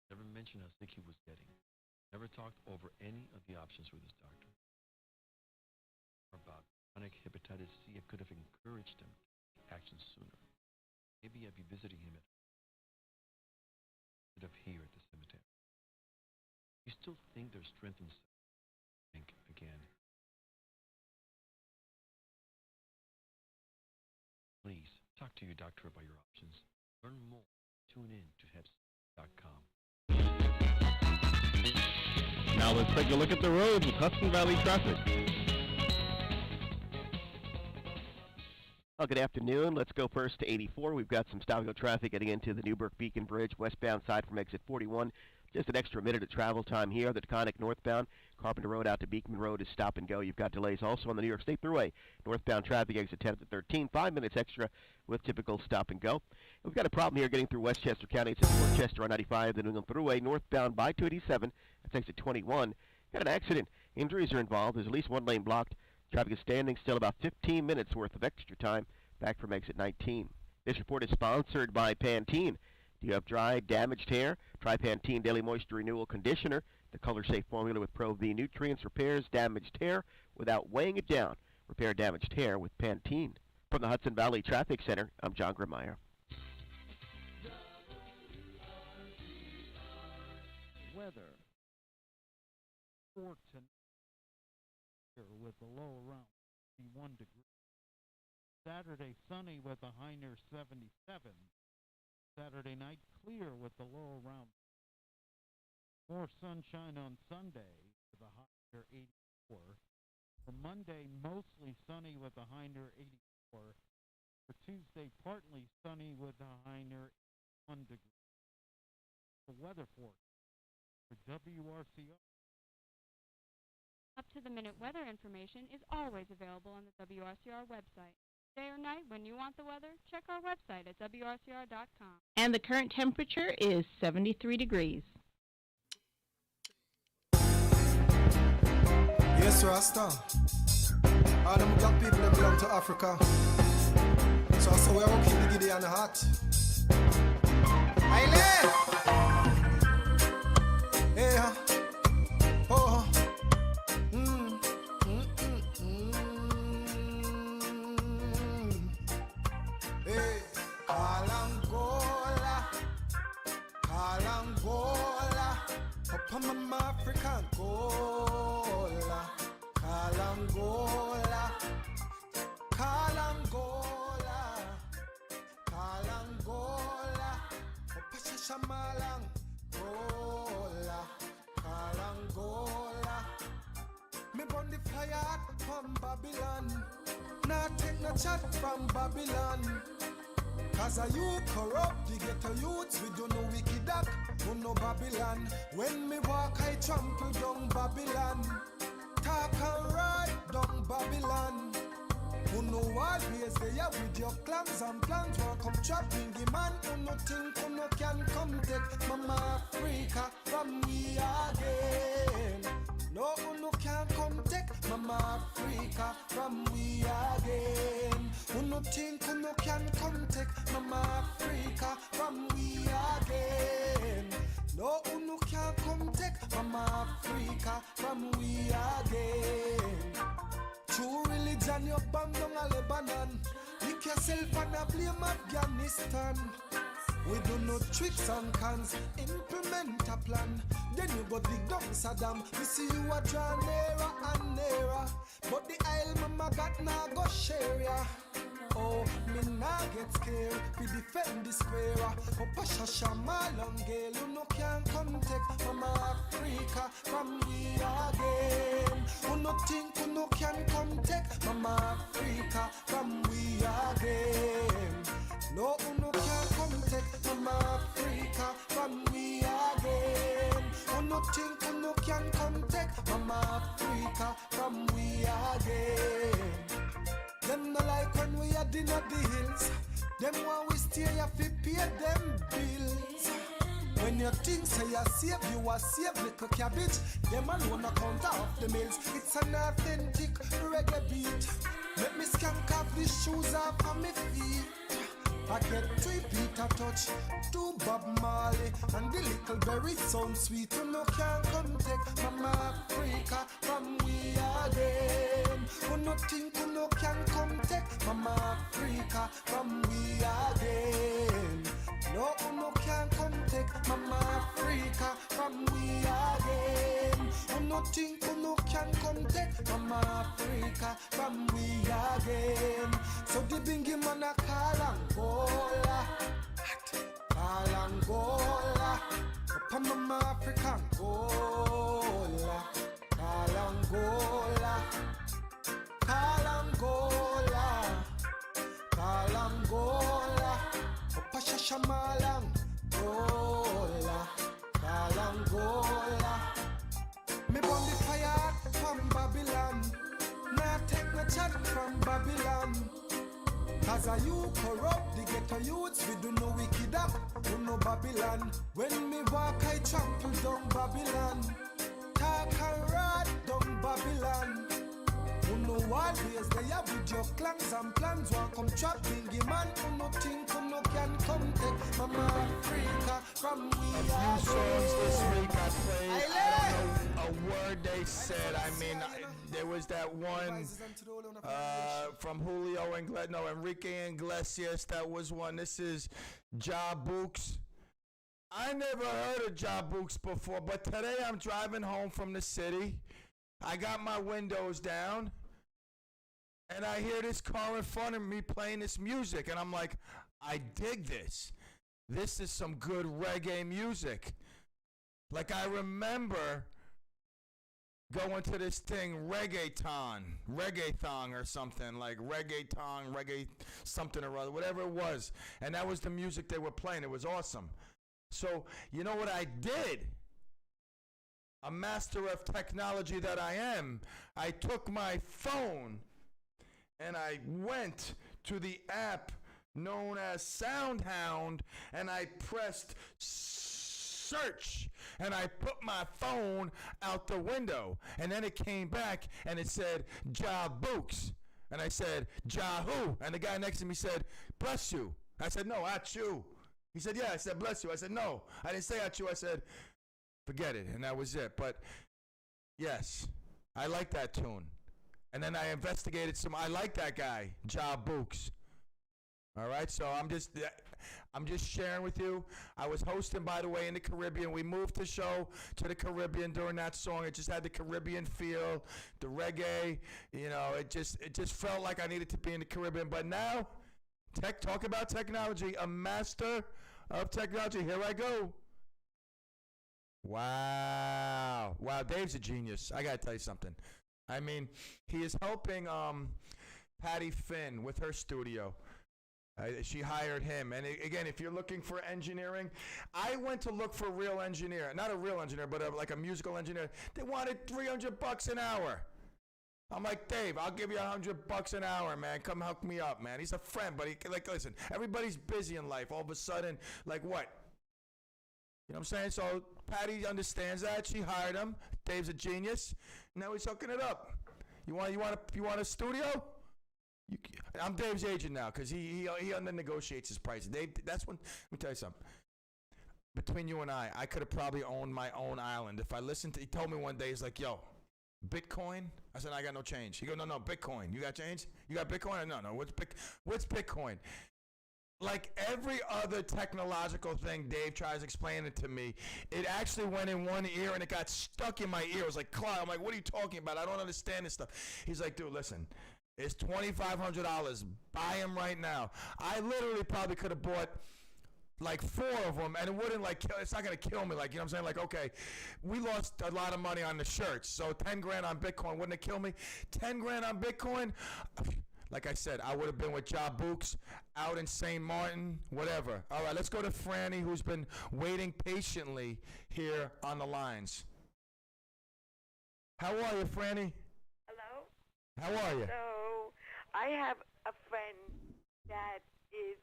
Never mentioned how sick he was getting. Never talked over any of the options with his doctor. About chronic hepatitis C, it could have encouraged him to take action sooner. Maybe I'd be visiting him instead of here at the cemetery. You still think there's strength in think again. Please, Talk to your doctor about your options. Learn more. Tune in to HEPS.com. Now let's take a look at the roads with Hudson Valley traffic. Well, good afternoon. Let's go first to 84. We've got some stop-and-go traffic getting into the Newburgh-Beacon Bridge, westbound side from exit 41. Just an extra minute of travel time here. The Taconic northbound, Carpenter Road out to Beekman Road is stop and go. You've got delays also on the New York State Thruway. Northbound traffic exit 10 to 13. 5 minutes extra with typical stop and go. We've got a problem here getting through Westchester County. It's at Worcester on 95, the New England Thruway. Northbound by 287. That's exit 21. Got an accident. Injuries are involved. There's at least one lane blocked. Traffic is standing still, about 15 minutes worth of extra time back from exit 19. This report is sponsored by Pantene. Do you have dry, damaged hair? Try Pantene Daily Moisture Renewal Conditioner, the color-safe formula with Pro V nutrients, repairs damaged hair without weighing it down. Repair damaged hair with Pantene. From the Hudson Valley Traffic Center, I'm John Grimeyer. Weather for tonight with a low around 51 degrees. Saturday sunny with a high near 77. Saturday night clear with a low around. More sunshine on Sunday with a high near 84. For Monday, mostly sunny with a high near 84. For Tuesday, partly sunny with a high near 1 degree. The weather forecast for WRCR. Up-to-the-minute weather information is always available on the WRCR website. Day or night, when you want the weather, check our website at WRCR.com. And the current temperature is 73 degrees. Yes, Rasta. All them black people that belong to Africa. So I saw we are working the giddy and hot. Aile! Hey, oh, Hey, Kalangola, Papa Mama African Gola, Kalangola, Papa Shamalang Gola, Kalangola. Me burn the fire from Babylon. Nah take no chat from Babylon. Cause a you corrupt, the ghetto youths, we do no wicked act, do no Babylon. When me walk, I trample down Babylon. Talk and ride down Babylon. Who know always there with your clans and plans, want come trapping the man. Who no think, who no can come take Mama Africa from me again. No, who no can come take Mama Africa from we again. Who no think, who no can come take Mama Africa from we again. No, who no can come take Mama Africa from we again. True religion, you bomb down a Lebanon. Lick yourself and a blame Afghanistan. We do no tricks and cons, implement a plan. Then you go dig down Saddam. We see you a draw nearer and nearer. But the Isle Mama got now go share ya. Oh, me nah get scared. We defend the square. Papa Shasha Malangale, you no can come take Mama Africa from we again. Who no think who no can come take Mama Africa from we again. No, who no can come take Mama Africa from we again. Who no think who no can come take Mama Africa from we again. Them no like when we are in the hills. Them want we stay here fi pay them bills. When you think say you are save little cabbage. Them alone account off the mills. It's an authentic reggae beat. Let me skank off the shoes off of my feet. I get 3 Peter touch, 2 Bob Marley, and the little berry sound sweet. You no can come take Mama Africa from we again. Who no think who no can come take Mama Africa from we again. No, who no can come take Mama Africa from we again. Who no think who no can come take Mama Africa from we again. So the bingy man a call and African cola, call Angola, call Angola, call Angola, Opasha Shamalang, Gola, call Angola. Me burn the fire from Babylon, now take no chat from Babylon. Cause a you corrupt, the ghetto youths, we do no wicked up, do no Babylon. When me walk, I trample down Babylon. Talk and rot down Babylon. You know what ways they have with your clans and plans. Want come trap bingy man, who no think, who no can come take Mama Africa from we are. Few songs this week I played. I don't know a word they said. I mean, there was that one from Julio Enrique Iglesias. That was one. This is Ja Books. I never heard of Ja Books before, but today I'm driving home from the city. I got my windows down, and I hear this car in front of me playing this music, and I'm like, I dig this. This is some good reggae music. Like, I remember going to this thing, reggaeton or something, like reggae something or other, whatever it was. And that was the music they were playing. It was awesome. So, you know what I did? A master of technology that I am, I took my phone and I went to the app known as SoundHound and I pressed search and I put my phone out the window and then it came back and it said Ja Books and I said Ja who? And the guy next to me said bless you. I said no, at you. He said yeah. I said bless you. I said no, I didn't say at you. I said forget it, and that was it. But yes, I like that tune. And then I investigated I like that guy, Ja Books. All right, so I'm just sharing with you. I was hosting, by the way, in the Caribbean. We moved the show to the Caribbean during that song. It just had the Caribbean feel, the reggae. You know, it just felt like I needed to be in the Caribbean. But now, talk about technology. A master of technology. Here I go. Wow, Dave's a genius. I gotta tell you something. I mean, he is helping Patty Finn with her studio. She hired him. And again, if you're looking for engineering, I went to look for a real engineer. Not a real engineer, but like a musical engineer. They wanted $300 an hour. I'm like, Dave, I'll give you $100 an hour, man. Come hook me up, man. He's a friend, but listen, everybody's busy in life. All of a sudden, like what? You know what I'm saying? So Patty understands that. She hired him. Dave's a genius. Now he's hooking it up. You want a studio? I'm Dave's agent now because he under negotiates his prices. Dave, that's when. Let me tell you something. Between you and I could have probably owned my own island if I listened to. He told me one day, he's like, "Yo, Bitcoin." I said, "I got no change." He goes, "No, Bitcoin. You got change? You got Bitcoin?" No. What's Bitcoin? Like every other technological thing Dave tries explaining it to me, it actually went in one ear and it got stuck in my ear. It was like, Clyde, I'm like, what are you talking about? I don't understand this stuff. He's like, dude, listen, it's $2,500. Buy them right now. I literally probably could have bought like 4 of them and it wouldn't it's not going to kill me. Like, you know what I'm saying? Like, okay, we lost a lot of money on the shirts. So 10 grand on Bitcoin, wouldn't it kill me? 10 grand on Bitcoin? Like I said, I would have been with Ja Books out in St. Martin, whatever. All right, let's go to Franny, who's been waiting patiently here on the lines. How are you, Franny? Hello? How are you? So, I have a friend that is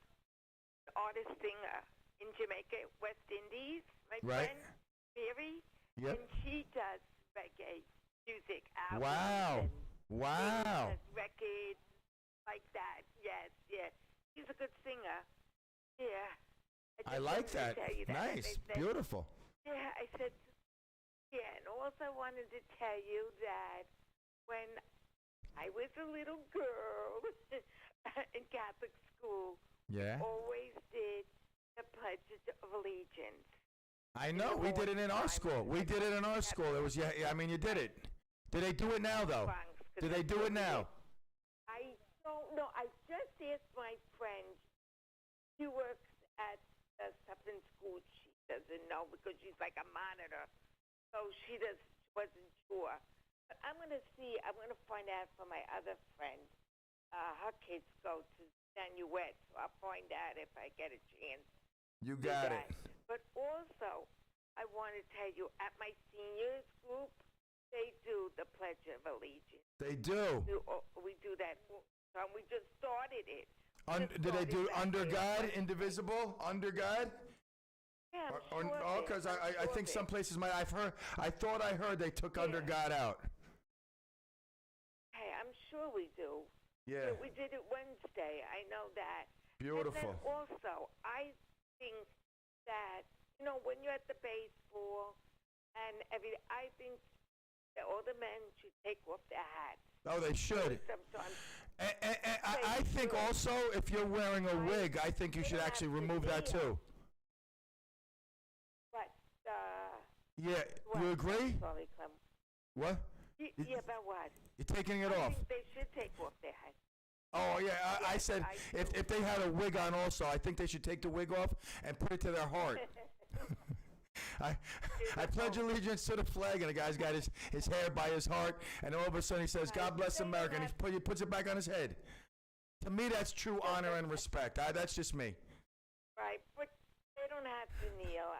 an artist singer in Jamaica, West Indies. My friend, Mary. Yep. And she does reggae music. Wow. Wow. Records. Like that, yes. He's a good singer. Yeah. I like that. Nice, beautiful. Yeah, I said, yeah, and also I wanted to tell you that when I was a little girl in Catholic school, always did the Pledge of Allegiance. I know, we did it in our school. It was, I mean, you did it. Do they do it now, though? Do they do it now? I don't know. I just asked my friend. She works at something school. She does doesn't know because she's like a monitor. So she just wasn't sure. But I'm going to see, I'm going to find out from my other friend. Her kids go to Nanuet, so I'll find out if I get a chance. You to do got that. it. But also, I want to tell you, at my seniors group, they do the Pledge of Allegiance. They do. We do that. We just started it. Did they do under God, indivisible, under God? Yeah, Or, I'm sure oh, because I think some places might. I thought I heard they took under God out. Hey, I'm sure we do. Yeah. We did it Wednesday. I know that. Beautiful. And then also, I think that, when you're at the baseball and everything, I think that all the men should take off their hats. Oh, they should. Sometimes. And I think also, if you're wearing a wig, I think you should actually remove that too. But, Yeah, you agree? Sorry, Clem. What? Yeah, about what? You're taking it I off. think they should take off their hats. Oh, yeah, I said if they had a wig on also, I think they should take the wig off and put it to their heart. I pledge allegiance to the flag, and the guy's got his hair by his heart, and all of a sudden he says, God bless America, and he puts it back on his head. To me, that's true honor and respect. That's just me. Right, but they don't have to kneel.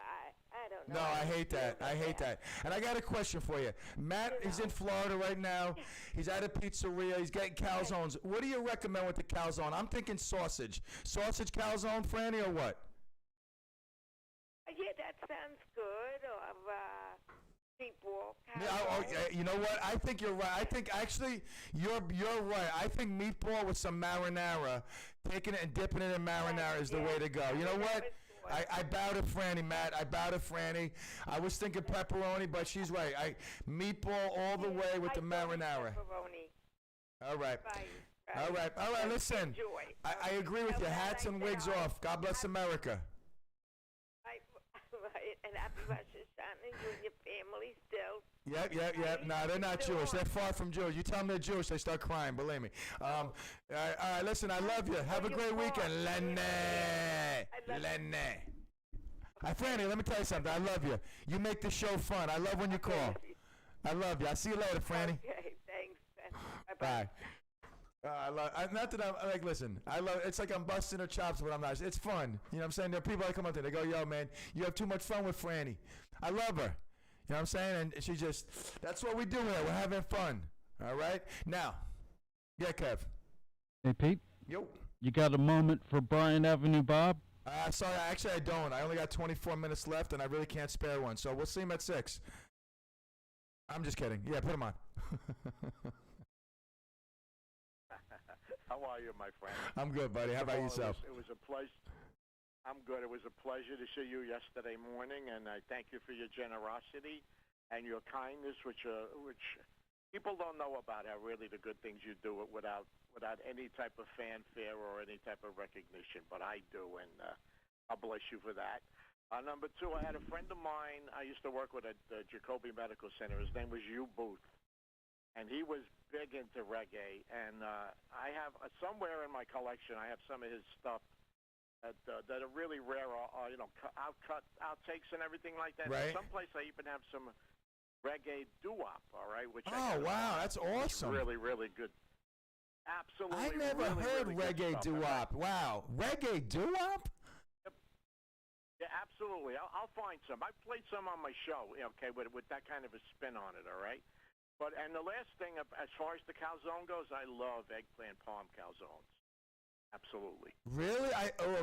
I don't know. No, I hate that. I hate that. And I got a question for you. Matt is in Florida right now. He's at a pizzeria. He's getting calzones. What do you recommend with the calzone? I'm thinking sausage. Sausage calzone, Franny, or what? Yeah, that sounds good. Or meatball. Yeah, you know what? I think you're right. I think actually you're right. I think meatball with some marinara, taking it and dipping it in marinara is the way to go. You know what? I bow to Franny, Matt. I bow to Franny. I was thinking pepperoni, but she's right. Meatball all the way with the marinara. All right. All right. All right. Listen, I agree with you. Hats and wigs off. God bless America. And happy Rosh Hashanah, you and your family still. Yep. No, they're not Jewish. They're far from Jewish. You tell them they're Jewish, they start crying. Believe me. All right, listen, I love you. Have a great weekend. Lenny. Hi, Franny, let me tell you something. I love you. You make the show fun. I love when you call. I love you. I'll see you later, Franny. Okay, thanks. Bye. Not that I'm like, listen, I love it's like I'm busting her chops, but I'm not. It's fun. You know what I'm saying? There are people that come up to me, they go, yo, man, you have too much fun with Franny. I love her. You know what I'm saying? And she just, that's what we do here. We're having fun. All right? Now, yeah, Kev. Hey, Pete. Yo. You got a moment for Bryan Avenue Bob? Sorry, actually I don't. I only got 24 minutes left, and I really can't spare one. So we'll see him at 6. I'm just kidding. Yeah, put him on. How are you, my friend? I'm good, buddy. How about yourself? It was a pleasure. I'm good. It was a pleasure to see you yesterday morning, and I thank you for your generosity and your kindness, which people don't know about. How really the good things you do it without any type of fanfare or any type of recognition, but I do, and I bless you for that. Number 2, I had a friend of mine I used to work with at the Jacoby Medical Center. His name was Hugh Booth. And he was big into reggae, and I have somewhere in my collection. I have some of his stuff that are really rare, outtakes and everything like that. Right. Someplace I even have some reggae doo-wop. All right, which wow, that's awesome. Really, really good. Absolutely. I never heard really reggae doo-wop. Wow, reggae doo-wop. Yeah, absolutely. I'll find some. I played some on my show. Okay, with that kind of a spin on it. All right. And the last thing, as far as the calzone goes, I love eggplant parm calzones. Absolutely. Really?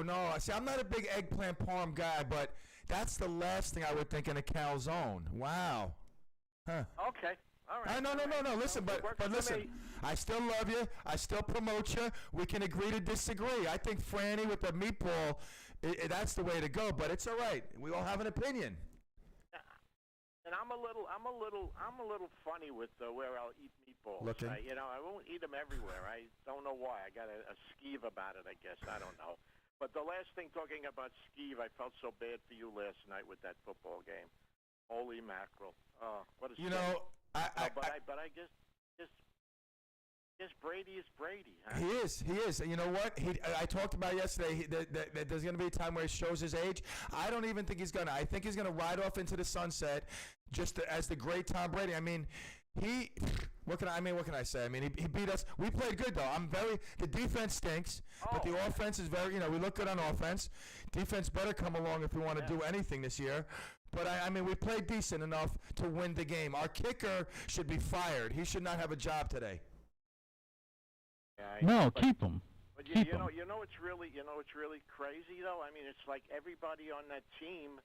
No. See, I'm not a big eggplant parm guy, but that's the last thing I would think in a calzone. Wow. Huh. Okay. All right. No. Listen, but listen, I still love you. I still promote you. We can agree to disagree. I think Franny with the meatball, that's the way to go. But it's all right. We all have an opinion. And I'm a little funny with where I'll eat meatballs. Looking. I won't eat them everywhere. I don't know why. I got a skeeve about it, I guess. I don't know. But the last thing, talking about skeeve, I felt so bad for you last night with that football game. Holy mackerel! Oh, what a. But I guess Yes, Brady is Brady. Huh? He is. He is. And you know what? I talked about yesterday that there's going to be a time where he shows his age. I don't even think he's going to. I think he's going to ride off into the sunset just as the great Tom Brady. I mean, what can I say? I mean, he beat us. We played good, though. The defense stinks, but the offense is very, we look good on offense. Defense better come along if we want to do anything this year. But, I mean, we played decent enough to win the game. Our kicker should be fired. He should not have a job today. No, keep him. But Keep him. you know, it's really crazy though. I mean, it's like everybody on that team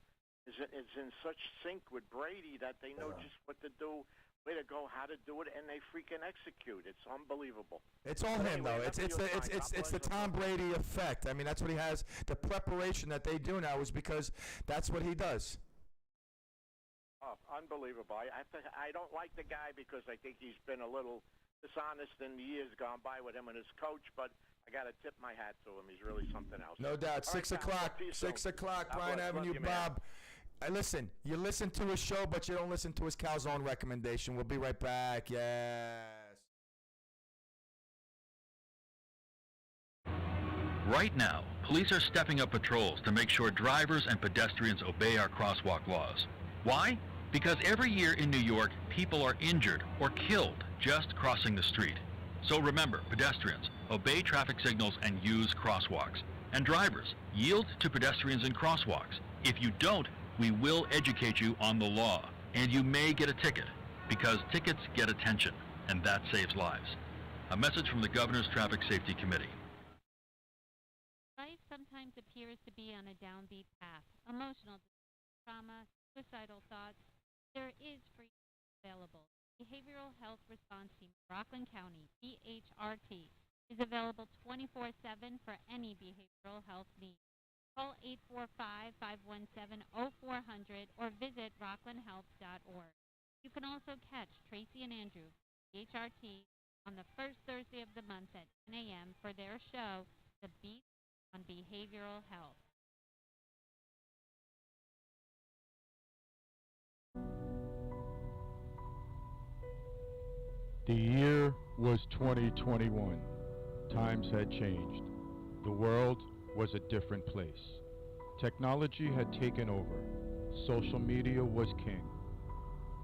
is in such sync with Brady that they know just what to do, where to go, how to do it, and they freaking execute. It's unbelievable. It's all him though. It's the Tom Brady effect. I mean, that's what he has. The preparation that they do now is because that's what he does. Oh, unbelievable. I don't like the guy because I think he's been a little dishonest in the years gone by with him and his coach, but I got to tip my hat to him. He's really something else. No doubt. All 6 right, o'clock. 6 o'clock, Bryan Avenue, Bob. Listen, you listen to his show, but you don't listen to his calzone recommendation. We'll be right back. Yes. Right now, police are stepping up patrols to make sure drivers and pedestrians obey our crosswalk laws. Why? Because every year in New York, people are injured or killed just crossing the street. So remember, pedestrians, obey traffic signals and use crosswalks. And drivers, yield to pedestrians in crosswalks. If you don't, we will educate you on the law, and you may get a ticket, because tickets get attention, and that saves lives. A message from the Governor's Traffic Safety Committee. Life sometimes appears to be on a downbeat path. Emotional trauma, suicidal thoughts. There is free available. Behavioral Health Response Team, Rockland County, BHRT, is available 24/7 for any behavioral health need. Call 845-517-0400 or visit rocklandhealth.org. You can also catch Tracy and Andrew, BHRT, on the first Thursday of the month at 10 a.m. for their show, The Beat on Behavioral Health. The year was 2021. Times had changed. The world was a different place. Technology had taken over. Social media was king.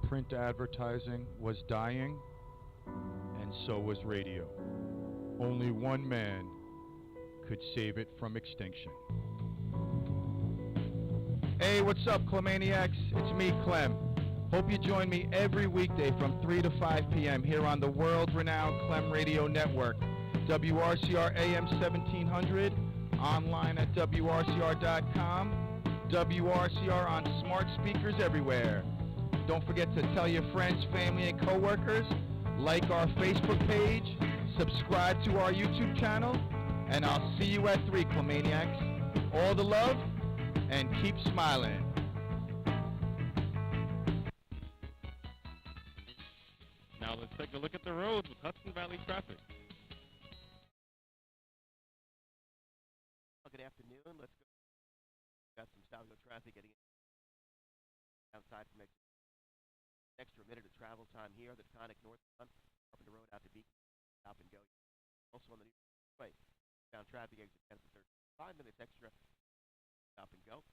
Print advertising was dying, and so was radio. Only one man could save it from extinction. Hey, what's up, Clemaniacs? It's me, Clem. Hope you join me every weekday from 3 to 5 p.m. here on the world-renowned Clem Radio Network, WRCR AM 1700, online at WRCR.com, WRCR on smart speakers everywhere. Don't forget to tell your friends, family, and coworkers, like our Facebook page, subscribe to our YouTube channel, and I'll see you at 3, Clemaniacs. All the love, and keep smiling. Now let's take a look at the roads with Hudson Valley traffic. Good afternoon. Let's go. Got some southbound traffic getting outside from extra minute of travel time here. The Taconic northbound up the road out to Beacon, stop and go. Also on the new way, down traffic exit 10 for 5 minutes extra, stop and go.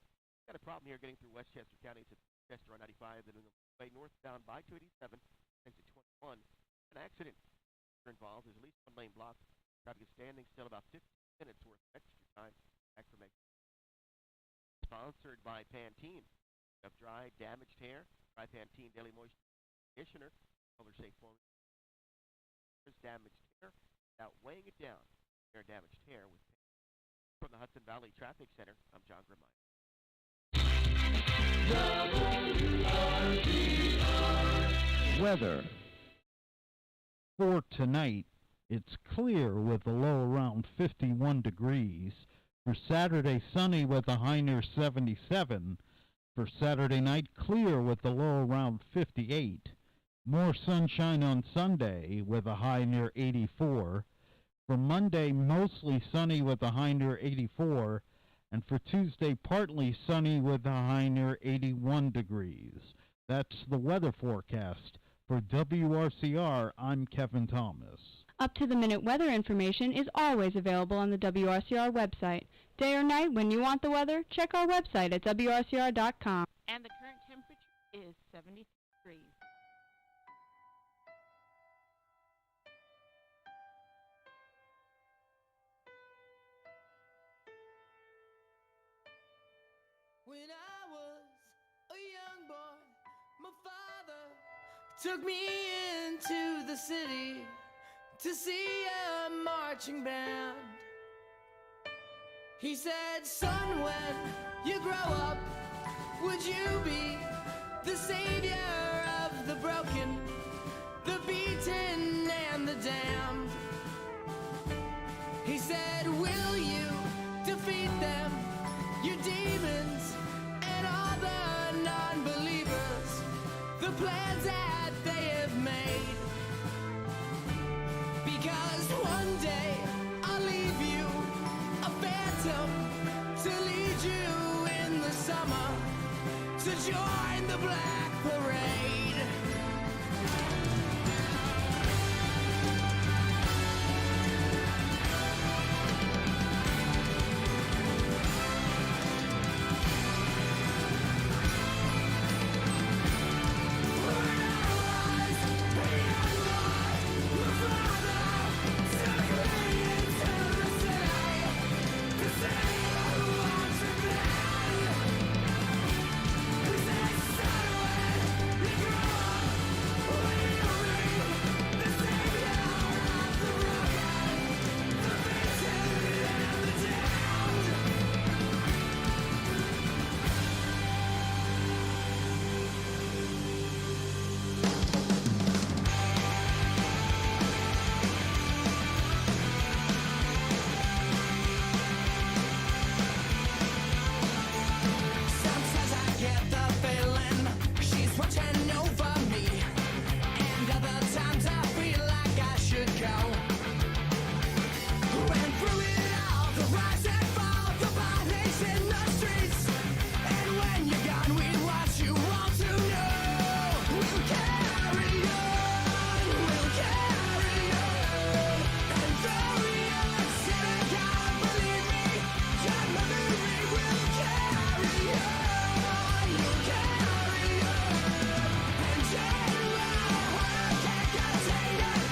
Got a problem here getting through Westchester County to Chester on 95, the New England way northbound by 287, exit 21. An accident involved. There's at least one lane block. Traffic is standing still about 15 minutes worth of extra time. Back from sponsored by Pantene. Of dry, damaged hair. Dry Pantene Daily Moisture Conditioner. Color safe formula. Damaged hair without weighing it down. Hair damaged hair with Pantene. From the Hudson Valley Traffic Center, I'm John Grimmine. Weather. For tonight, it's clear with a low around 51 degrees. For Saturday, sunny with a high near 77. For Saturday night, clear with a low around 58. More sunshine on Sunday with a high near 84. For Monday, mostly sunny with a high near 84. And for Tuesday, partly sunny with a high near 81 degrees. That's the weather forecast. For WRCR, I'm Kevin Thomas. Up-to-the-minute weather information is always available on the WRCR website. Day or night, when you want the weather, check our website at WRCR.com. And the current temperature is 73 degrees. When I was a young boy, my father took me into the city to see a marching band. He said, son, when you grow up, would you be the savior of the broken, the beaten, and the damned? He said, will you defeat them, your demons, and all the non-believers, the plans that they have made? Because one day I'll leave you a phantom to lead you in the summer to join the Black Parade. Sometimes I get the feeling she's watching over me, and other times I feel like I should go. And through it all, the rise and fall, the bodies in the streets, and when you're gone, we want you all to know we'll carry on, we'll carry on. And though you're cynical, believe me, your memory will carry on, you'll carry on. And general can't contain it,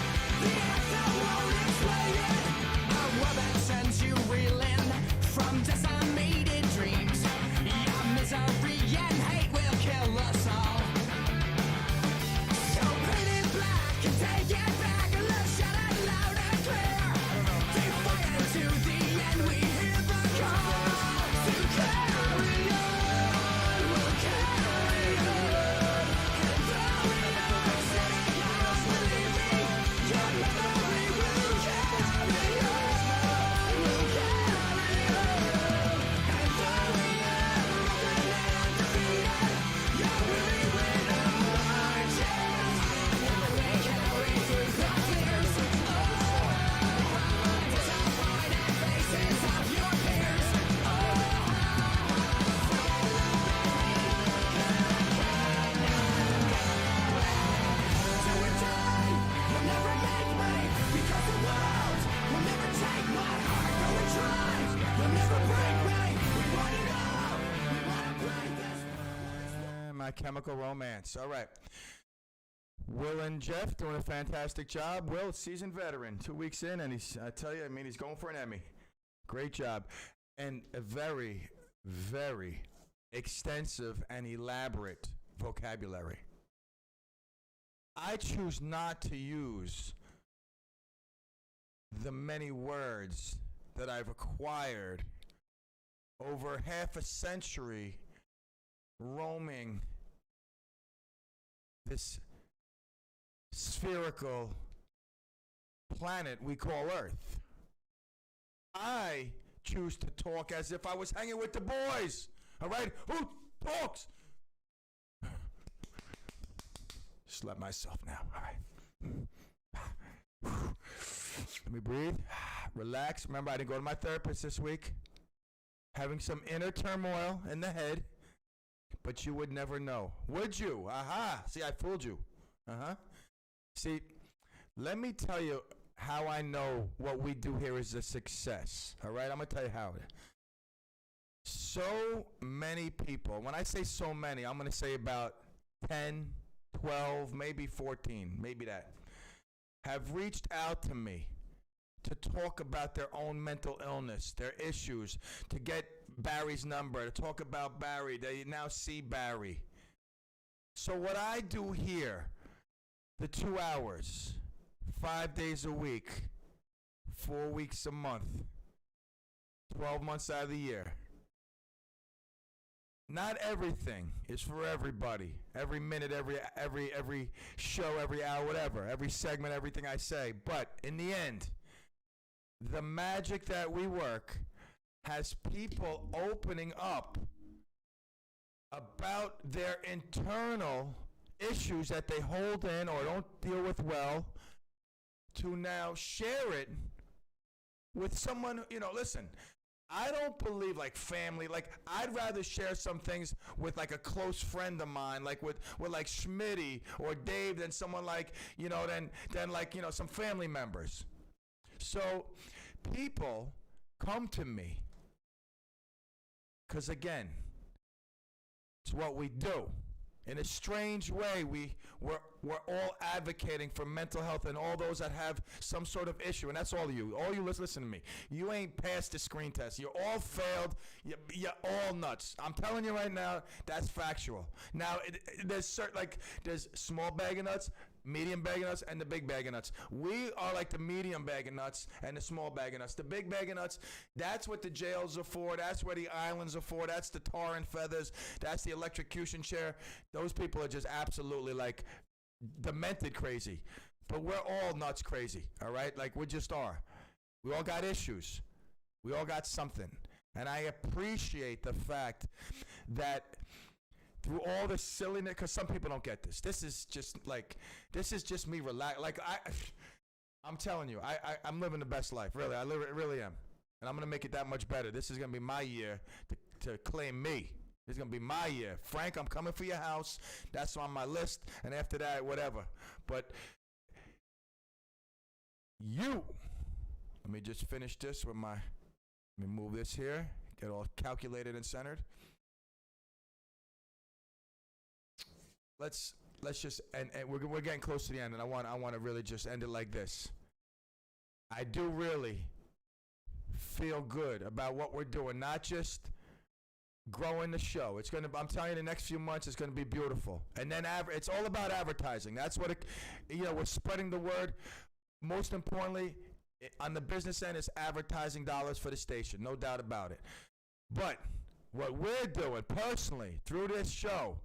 the answer won't explain it. A world that sends you reeling from decimated dreams. Your misery and hate will kill us all. So paint it black and take it back and let's shout it loud and clear. They fight to the end, we hear the call to carry on, we'll carry on. And though we are cynical, believe me, your memory will carry on, we'll carry on. And though we are broken and defeated, your really winner marches. We carry through the tears, disappointed faces of your peers. Do or die, you'll never make me, because the world will never take my heart. Go and try, you'll never break me. We want it all, we want to break this. My Chemical Romance. All right. Will and Jeff doing a fantastic job. Will, seasoned veteran, 2 weeks in, and I tell you, he's going for an Emmy. Great job. And a very, very extensive and elaborate vocabulary. I choose not to use the many words that I've acquired over half a century roaming this spherical planet we call Earth. I choose to talk as if I was hanging with the boys. All right? Who talks? Just let myself now. All right. Let me breathe. Relax. Remember, I didn't go to my therapist this week. Having some inner turmoil in the head. But you would never know. Would you? Aha. See, I fooled you. Uh-huh. See, let me tell you how I know what we do here is a success. All right, I'm gonna tell you how. So many people, when I say so many, I'm gonna say about 10, 12, maybe 14, maybe that, have reached out to me to talk about their own mental illness, their issues, to get Barry's number, to talk about Barry. They now see Barry. So what I do here, the 2 hours, 5 days a week, 4 weeks a month, 12 months out of the year. Not everything is for everybody. Every minute, every show, every hour, whatever, every segment, everything I say. But in the end, the magic that we work has people opening up about their internal issues that they hold in or don't deal with well, to now share it with someone. Listen, I don't believe like family. Like, I'd rather share some things with like a close friend of mine, like with like Schmitty or Dave, than someone like, than like, some family members. So people come to me because, again, it's what we do. In a strange way, we're all advocating for mental health and all those that have some sort of issue, and that's all of you. All you, listen to me. You ain't passed the screen test. You're all failed. You're all nuts. I'm telling you right now, that's factual. Now, there's there's small bag of nuts, medium bag of nuts, and the big bag of nuts. We are like the medium bag of nuts and the small bag of nuts. The big bag of nuts, that's what the jails are for. That's where the islands are for. That's the tar and feathers. That's the electrocution chair. Those people are just absolutely like demented crazy. But we're all nuts crazy, all right? Like, we just are. We all got issues. We all got something. And I appreciate the fact that through all the silliness, because some people don't get this. This is just me relax. Like, I'm telling you, I'm living the best life. Really, I really am. And I'm going to make it that much better. This is going to be my year to claim me. This is going to be my year. Frank, I'm coming for your house. That's on my list. And after that, whatever. But let me just finish this with let me move this here. Get all calculated and centered. Let's just, and we're getting close to the end, and I want to really just end it like this. I do really feel good about what we're doing, not just growing the show. I'm telling you, the next few months is going to be beautiful. And then it's all about advertising. That's what we're spreading the word. Most importantly, on the business end, is advertising dollars for the station, no doubt about it. But what we're doing personally through this show,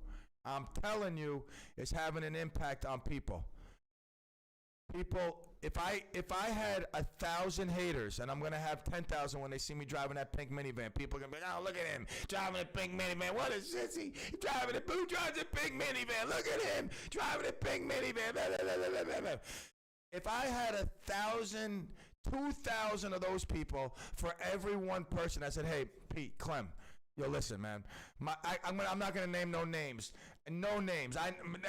I'm telling you, is having an impact on people. People, if I had 1,000 haters, and I'm gonna have 10,000 when they see me driving that pink minivan, people are gonna be like, "Oh, look at him driving a pink minivan. What a sissy! Who drives a pink minivan? Look at him driving a pink minivan." Blah, blah, blah, blah, blah. If I had 1,000, 2,000 of those people for every one person that said, "Hey, Pete, Clem, yo, listen, man. I'm not gonna name no names. No names.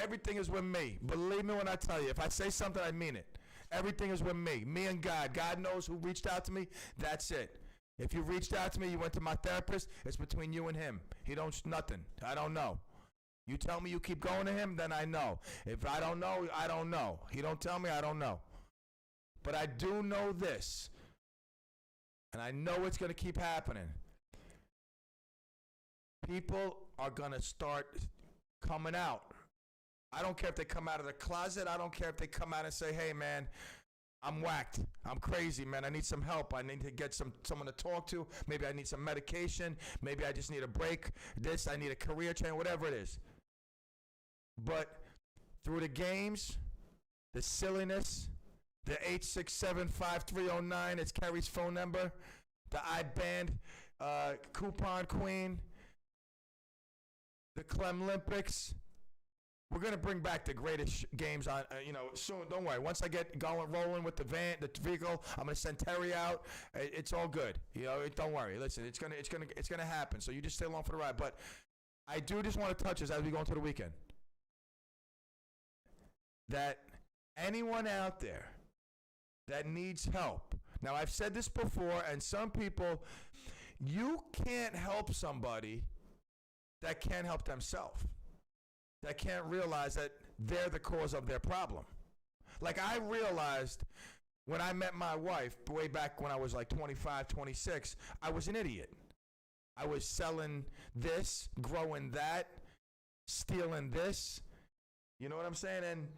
Everything is with me. Believe me when I tell you. If I say something, I mean it. Everything is with me. Me and God. God knows who reached out to me. That's it. If you reached out to me, you went to my therapist. It's between you and him. He don't nothing. I don't know. You tell me you keep going to him, then I know. If I don't know, I don't know. He don't tell me, I don't know. But I do know this, and I know it's gonna keep happening. People are going to start coming out. I don't care if they come out of the closet. I don't care if they come out and say, "Hey, man, I'm whacked. I'm crazy, man. I need some help. I need to get someone to talk to. Maybe I need some medication. Maybe I just need a break. I need a career change," whatever it is. But through the games, the silliness, the 867-5309, it's Kerry's phone number, the iBand coupon queen, the CLEM Olympics. We're going to bring back the greatest games on, soon. Don't worry. Once I get rolling with the vehicle, I'm going to send Terry out. It's all good. Don't worry. Listen, it's going to happen. So you just stay along for the ride. But I do just want to touch this as we go into the weekend. That anyone out there that needs help. Now, I've said this before, and some people, you can't help somebody that can't help themselves, that can't realize that they're the cause of their problem. Like, I realized when I met my wife way back when I was like 25, 26, I was an idiot. I was selling this, growing that, stealing this. You know what I'm saying? And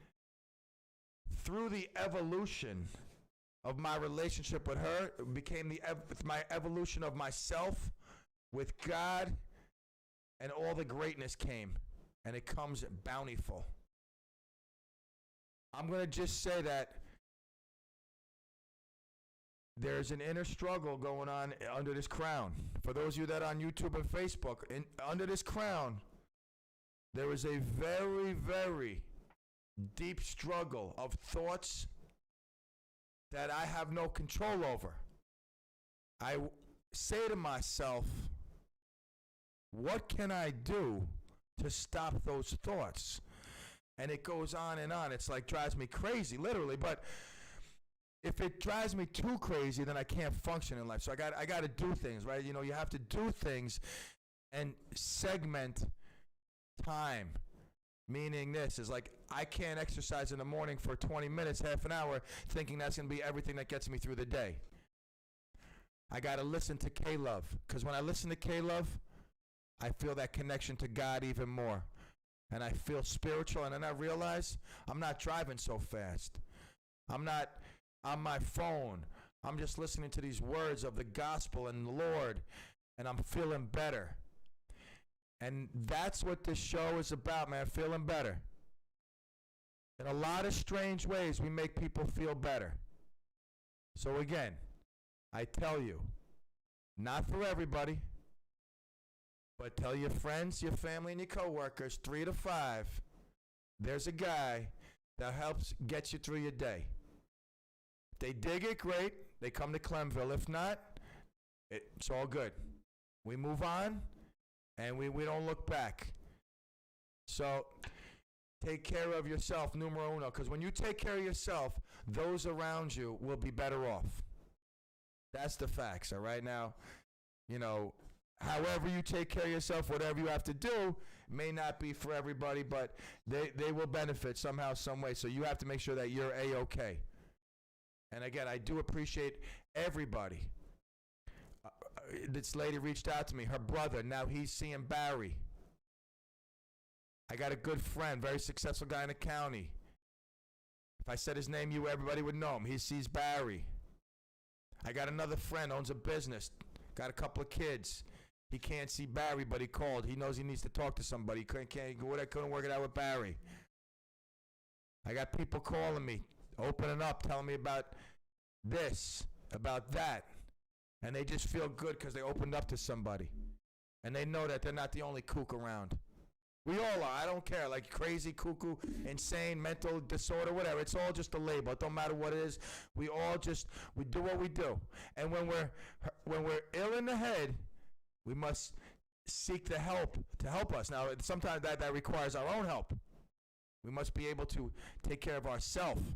through the evolution of my relationship with her, it became my evolution of myself with God, and all the greatness came, and it comes bountiful. I'm going to just say that there's an inner struggle going on under this crown. For those of you that are on YouTube and Facebook, under this crown, there is a very, very deep struggle of thoughts that I have no control over. I say to myself, what can I do to stop those thoughts? And it goes on and on. It's like drives me crazy, literally. But if it drives me too crazy, then I can't function in life. So I got to do things, right? You know, you have to do things and segment time. Meaning this is like, I can't exercise in the morning for 20 minutes, half an hour, thinking that's going to be everything that gets me through the day. I got to listen to K-Love, because when I listen to K-Love, I feel that connection to God even more. And I feel spiritual, and then I realize I'm not driving so fast. I'm not on my phone. I'm just listening to these words of the gospel and the Lord, and I'm feeling better. And that's what this show is about, man, feeling better. In a lot of strange ways, we make people feel better. So again, I tell you, not for everybody, but tell your friends, your family, and your coworkers, 3 to 5, there's a guy that helps get you through your day. If they dig it, great. They come to Clemville. If not, it's all good. We move on, and we don't look back. So take care of yourself, numero uno, because when you take care of yourself, those around you will be better off. That's the facts, all right? Now, you know, however you take care of yourself, whatever you have to do, may not be for everybody, but they will benefit somehow, some way. So you have to make sure that you're A-okay. And again, I do appreciate everybody. This lady reached out to me, her brother, now he's seeing Barry. I got a good friend, very successful guy in the county. If I said his name, everybody would know him. He sees Barry. I got another friend, owns a business, got a couple of kids. He can't see Barry, but he called. He knows he needs to talk to somebody. He couldn't work it out with Barry. I got people calling me, opening up, telling me about this, about that. And they just feel good because they opened up to somebody. And they know that they're not the only kook around. We all are. I don't care. Like crazy, cuckoo, insane, mental disorder, whatever. It's all just a label. It don't matter what it is. We do what we do. And when we're ill in the head, we must seek the help to help us. Now, sometimes that requires our own help. We must be able to take care of ourselves.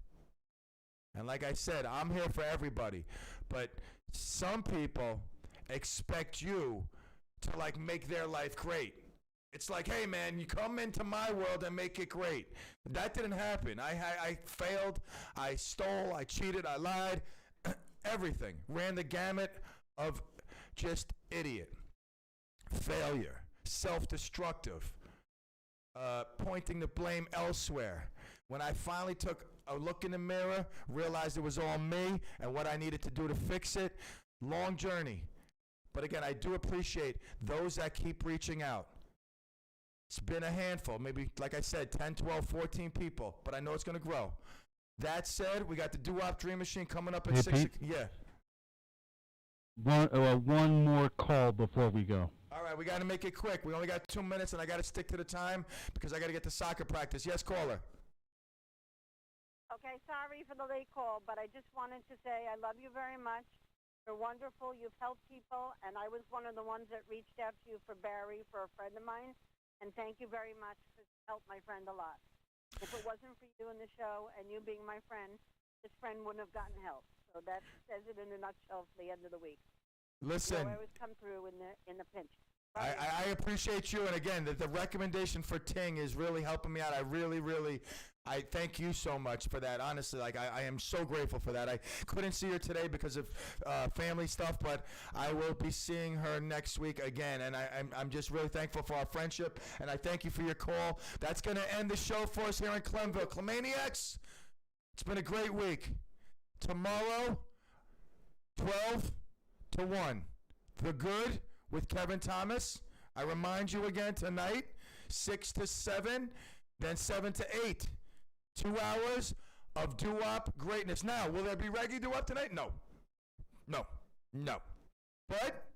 And like I said, I'm here for everybody. But some people expect you to like make their life great. It's like, hey man, you come into my world and make it great. That didn't happen. I failed, I stole, I cheated, I lied, everything. Ran the gamut of just idiot, failure, self-destructive, pointing the blame elsewhere. When I finally took a look in the mirror, realized it was all me and what I needed to do to fix it, long journey. But again, I do appreciate those that keep reaching out. It's been a handful, maybe, like I said, 10, 12, 14 people, but I know it's going to grow. That said, we got the Doo-Wop Dream Machine coming up at Hey, 6 Pete? Yeah. One more call before we go. All right, we got to make it quick. We only got 2 minutes, and I got to stick to the time because I got to get to soccer practice. Yes, caller. Okay, sorry for the late call, but I just wanted to say I love you very much. You're wonderful. You've helped people, and I was one of the ones that reached out to you for Barry, for a friend of mine. And thank you very much, because you helped my friend a lot. If it wasn't for you and the show and you being my friend, this friend wouldn't have gotten help. So that says it in a nutshell for the end of the week. Listen. You always come through in the pinch. I appreciate you, and again, the recommendation for Ting is really helping me out. I really, I thank you so much for that. Honestly, like I am so grateful for that. I couldn't see her today because of family stuff, but I will be seeing her next week again, and I'm just really thankful for our friendship, and I thank you for your call. That's going to end the show for us here in Clemville. Clemaniacs, it's been a great week. Tomorrow, 12 to 1. The Good with Kevin Thomas. I remind you again tonight, 6 to 7, then 7 to 8. 2 hours of doo-wop greatness. Now, will there be reggae doo-wop tonight? No. But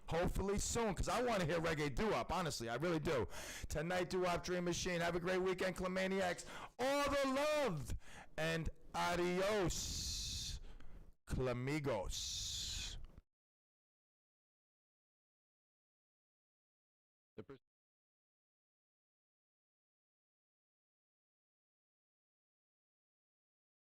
hopefully soon, because I want to hear reggae doo-wop, honestly. I really do. Tonight, doo-wop Dream Machine. Have a great weekend, Clemaniacs. All the love and adios, Clemigos.